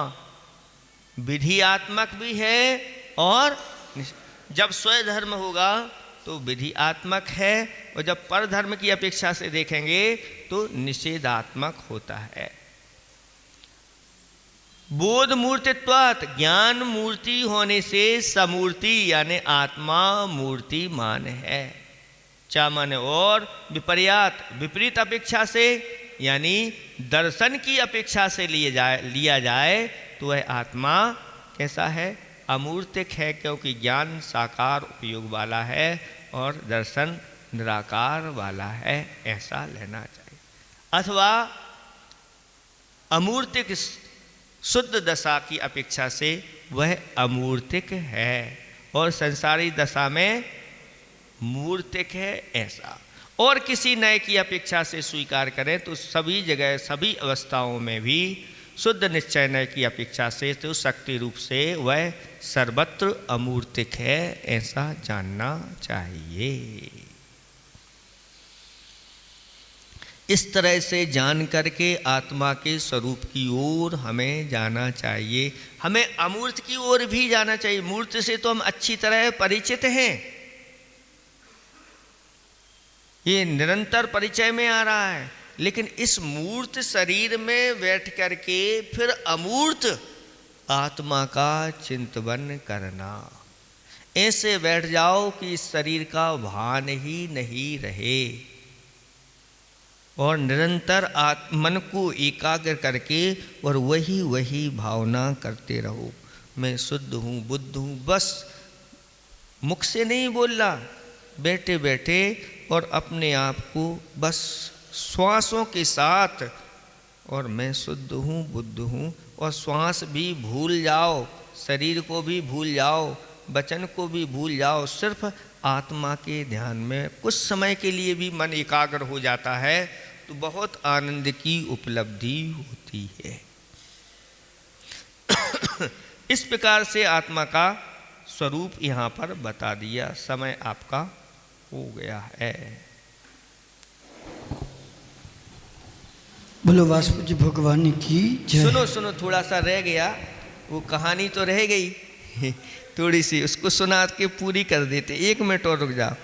विधियात्मक भी है और जब स्वधर्म होगा तो विधियात्मक है, और जब पर धर्म की अपेक्षा से देखेंगे तो निषेधात्मक होता है। बोध मूर्तित्वात्, ज्ञान मूर्ति होने से समूर्ति यानी आत्मा मूर्तिमान है। चा माने और, विपर्यात विपरीत अपेक्षा से यानी दर्शन की अपेक्षा से लिया जाए तो वह आत्मा कैसा है? अमूर्तिक है, क्योंकि ज्ञान साकार उपयोग वाला है और दर्शन निराकार वाला है, ऐसा लेना चाहिए। अथवा अमूर्तिक शुद्ध दशा की अपेक्षा से वह अमूर्तिक है और संसारी दशा में मूर्तिक है, ऐसा। और किसी नए की अपेक्षा से स्वीकार करें तो सभी जगह सभी अवस्थाओं में भी शुद्ध निश्चय नय की अपेक्षा से तो शक्ति रूप से वह सर्वत्र अमूर्तिक है, ऐसा जानना चाहिए। इस तरह से जान करके आत्मा के स्वरूप की ओर हमें जाना चाहिए। हमें अमूर्त की ओर भी जाना चाहिए। मूर्त से तो हम अच्छी तरह परिचित हैं, ये निरंतर परिचय में आ रहा है, लेकिन इस मूर्त शरीर में बैठ करके फिर अमूर्त आत्मा का चिंतन करना, ऐसे बैठ जाओ कि इस शरीर का भान ही नहीं रहे और निरंतर मन को एकाग्र करके और वही भावना करते रहो, मैं शुद्ध हूँ, बुद्ध हूँ। बस मुख से नहीं बोलना, बैठे बैठे और अपने आप को बस श्वासों के साथ, और मैं शुद्ध हूँ, बुद्ध हूँ, और श्वास भी भूल जाओ, शरीर को भी भूल जाओ, वचन को भी भूल जाओ, सिर्फ आत्मा के ध्यान में कुछ समय के लिए भी मन एकाग्र हो जाता है तो बहुत आनंद की उपलब्धि होती है। इस प्रकार से आत्मा का स्वरूप यहाँ पर बता दिया। समय आपका हो गया है। बोलो वासुदेव भगवान की जय। सुनो थोड़ा सा रह गया, वो कहानी तो रह गई थोड़ी सी, उसको सुना के पूरी कर देते। 1 मिनट और रुक जाओ।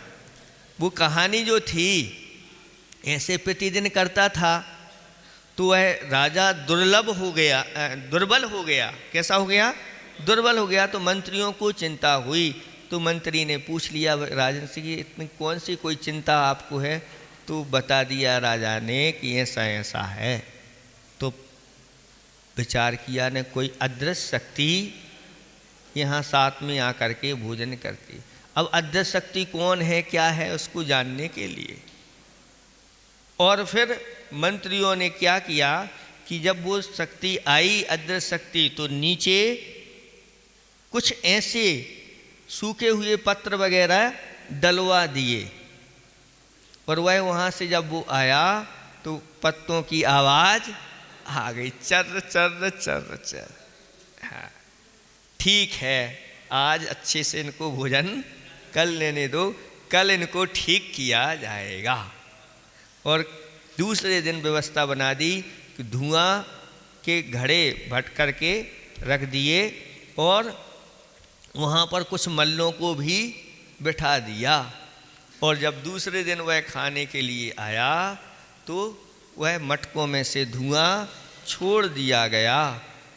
वो कहानी जो थी, ऐसे प्रतिदिन करता था तो वह राजा दुर्बल हो गया। कैसा हो गया? दुर्बल हो गया। तो मंत्रियों को चिंता हुई, तो मंत्री ने पूछ लिया राजन से कि इतनी कौन सी कोई चिंता आपको है? तो बता दिया राजा ने कि ऐसा ऐसा है। तो विचार किया ने कोई अदृश्य शक्ति यहाँ साथ में आकर के भोजन करती। अब अदृश्य शक्ति कौन है, क्या है, उसको जानने के लिए और फिर मंत्रियों ने क्या किया कि जब वो शक्ति आई अदृश्य शक्ति, तो नीचे कुछ ऐसे सूखे हुए पत्र वगैरह डलवा दिए और वह वहाँ से जब वो आया तो पत्तों की आवाज़ आ गई, चर चर चर चर। हाँ ठीक है, आज अच्छे से इनको भोजन कल लेने दो, कल इनको ठीक किया जाएगा। और दूसरे दिन व्यवस्था बना दी कि धुआं के घड़े भट कर के रख दिए और वहाँ पर कुछ मल्लों को भी बिठा दिया। और जब दूसरे दिन वह खाने के लिए आया तो वह मटकों में से धुआं छोड़ दिया गया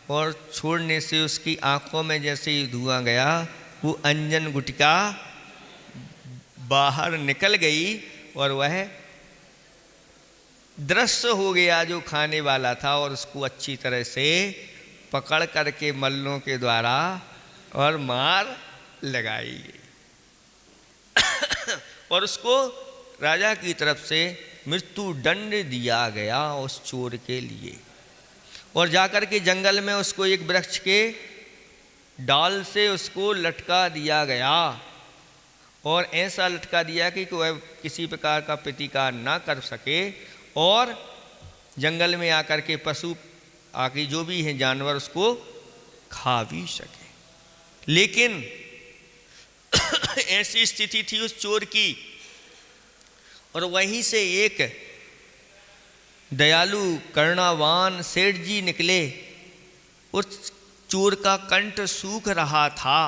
और छोड़ने से उसकी आंखों में जैसे ही धुआं गया वो अंजन गुटिका बाहर निकल गई और वह दृश्य हो गया जो खाने वाला था और उसको अच्छी तरह से पकड़ करके मल्लों के द्वारा और मार लगाई और उसको राजा की तरफ से मृत्यु दंड दिया गया उस चोर के लिए। और जाकर के जंगल में उसको एक वृक्ष के डाल से उसको लटका दिया गया और ऐसा लटका दिया कि वह किसी प्रकार का प्रतिकार ना कर सके और जंगल में आकर के पशु आके जो भी हैं जानवर उसको खा भी सके। लेकिन ऐसी स्थिति थी उस चोर की और वहीं से एक दयालु करुणावान सेठ जी निकले। उस चोर का कंठ सूख रहा था,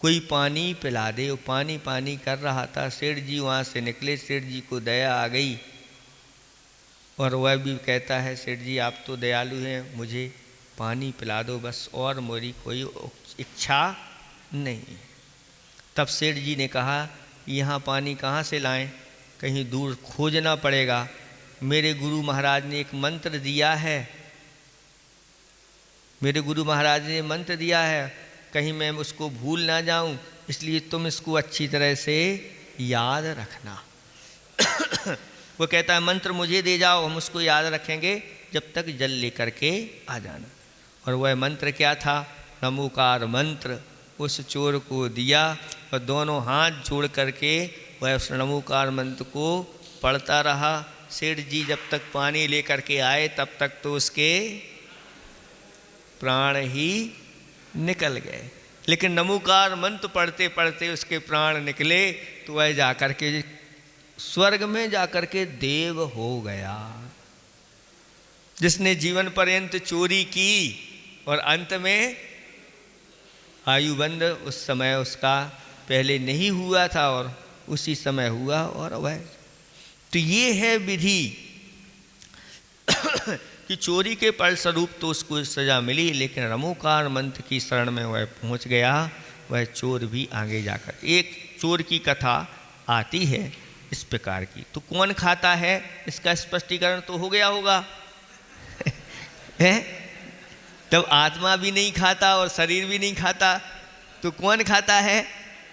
कोई पानी पिला दे। वो पानी पानी कर रहा था। सेठ जी वहाँ से निकले, सेठ जी को दया आ गई और वह भी कहता है सेठ जी आप तो दयालु हैं, मुझे पानी पिला दो बस, और मेरी कोई इच्छा नहीं। तब सेठ जी ने कहा यहाँ पानी कहाँ से लाएं, कहीं दूर खोजना पड़ेगा। मेरे गुरु महाराज ने एक मंत्र दिया है, मेरे गुरु महाराज ने मंत्र दिया है, कहीं मैं उसको भूल ना जाऊं, इसलिए तुम इसको अच्छी तरह से याद रखना। वो कहता है मंत्र मुझे दे जाओ, हम उसको याद रखेंगे जब तक जल लेकर के आ जाना। और वह मंत्र क्या था? नमोकार मंत्र उस चोर को दिया और दोनों हाथ जोड़ करके वह उस नमोकार मंत्र को पढ़ता रहा। सेठ जी जब तक पानी लेकर के आए तब तक तो उसके प्राण ही निकल गए। लेकिन नमोकार मंत्र पढ़ते पढ़ते उसके प्राण निकले तो वह जाकर के स्वर्ग में जाकर के देव हो गया। जिसने जीवन पर्यंत चोरी की और अंत में आयुबंध उस समय उसका पहले नहीं हुआ था और उसी समय हुआ। और वह तो ये है विधि कि चोरी के फलस्वरूप तो उसको सजा मिली, लेकिन नमोकार मंत्र की शरण में वह पहुंच गया। वह चोर भी आगे जाकर एक चोर की कथा आती है इस प्रकार की। तो कौन खाता है इसका स्पष्टीकरण तो हो गया होगा। तब आत्मा भी नहीं खाता और शरीर भी नहीं खाता, तो कौन खाता है?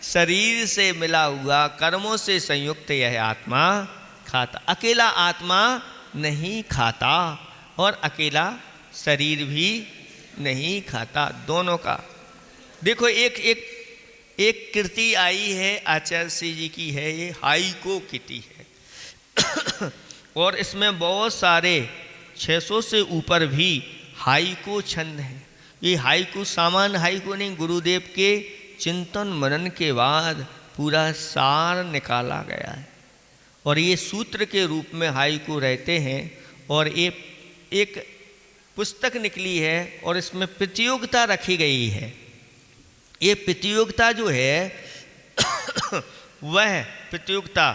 शरीर से मिला हुआ कर्मों से संयुक्त यह आत्मा खाता। अकेला आत्मा नहीं खाता और अकेला शरीर भी नहीं खाता, दोनों का। देखो एक कृति आई है आचार्य श्री जी की है, ये हाइको कृति है और इसमें बहुत सारे 600 से ऊपर भी हाइको छंद हैं। ये हाइको सामान्य हाइको नहीं, गुरुदेव के चिंतन मनन के बाद पूरा सार निकाला गया है और ये सूत्र के रूप में हाइको रहते हैं। और ये एक पुस्तक निकली है और इसमें प्रतियोगिता रखी गई है। ये प्रतियोगिता जो है वह प्रतियोगिता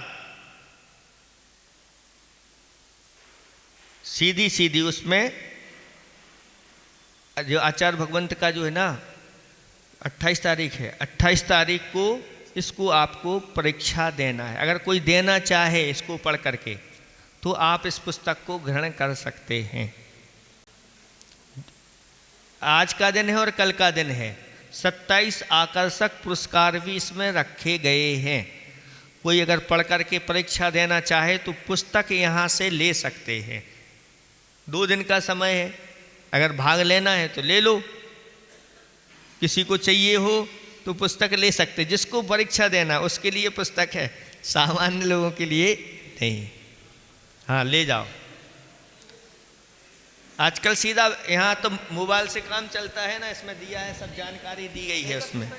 सीधी सीधी उसमें जो आचार्य भगवंत का जो है ना 28 तारीख है, 28 तारीख को इसको आपको परीक्षा देना है। अगर कोई देना चाहे इसको पढ़ करके तो आप इस पुस्तक को ग्रहण कर सकते हैं। आज का दिन है और कल का दिन है। 27 आकर्षक पुरस्कार भी इसमें रखे गए हैं। कोई अगर पढ़ करके परीक्षा देना चाहे तो पुस्तक यहाँ से ले सकते हैं। 2 दिन का समय है, अगर भाग लेना है तो ले लो, किसी को चाहिए हो तो पुस्तक ले सकते। जिसको परीक्षा देना उसके लिए पुस्तक है, सामान्य लोगों के लिए नहीं। हाँ ले जाओ। आजकल सीधा यहाँ तो मोबाइल से काम चलता है ना, इसमें दिया है, सब जानकारी दी गई है उसमें।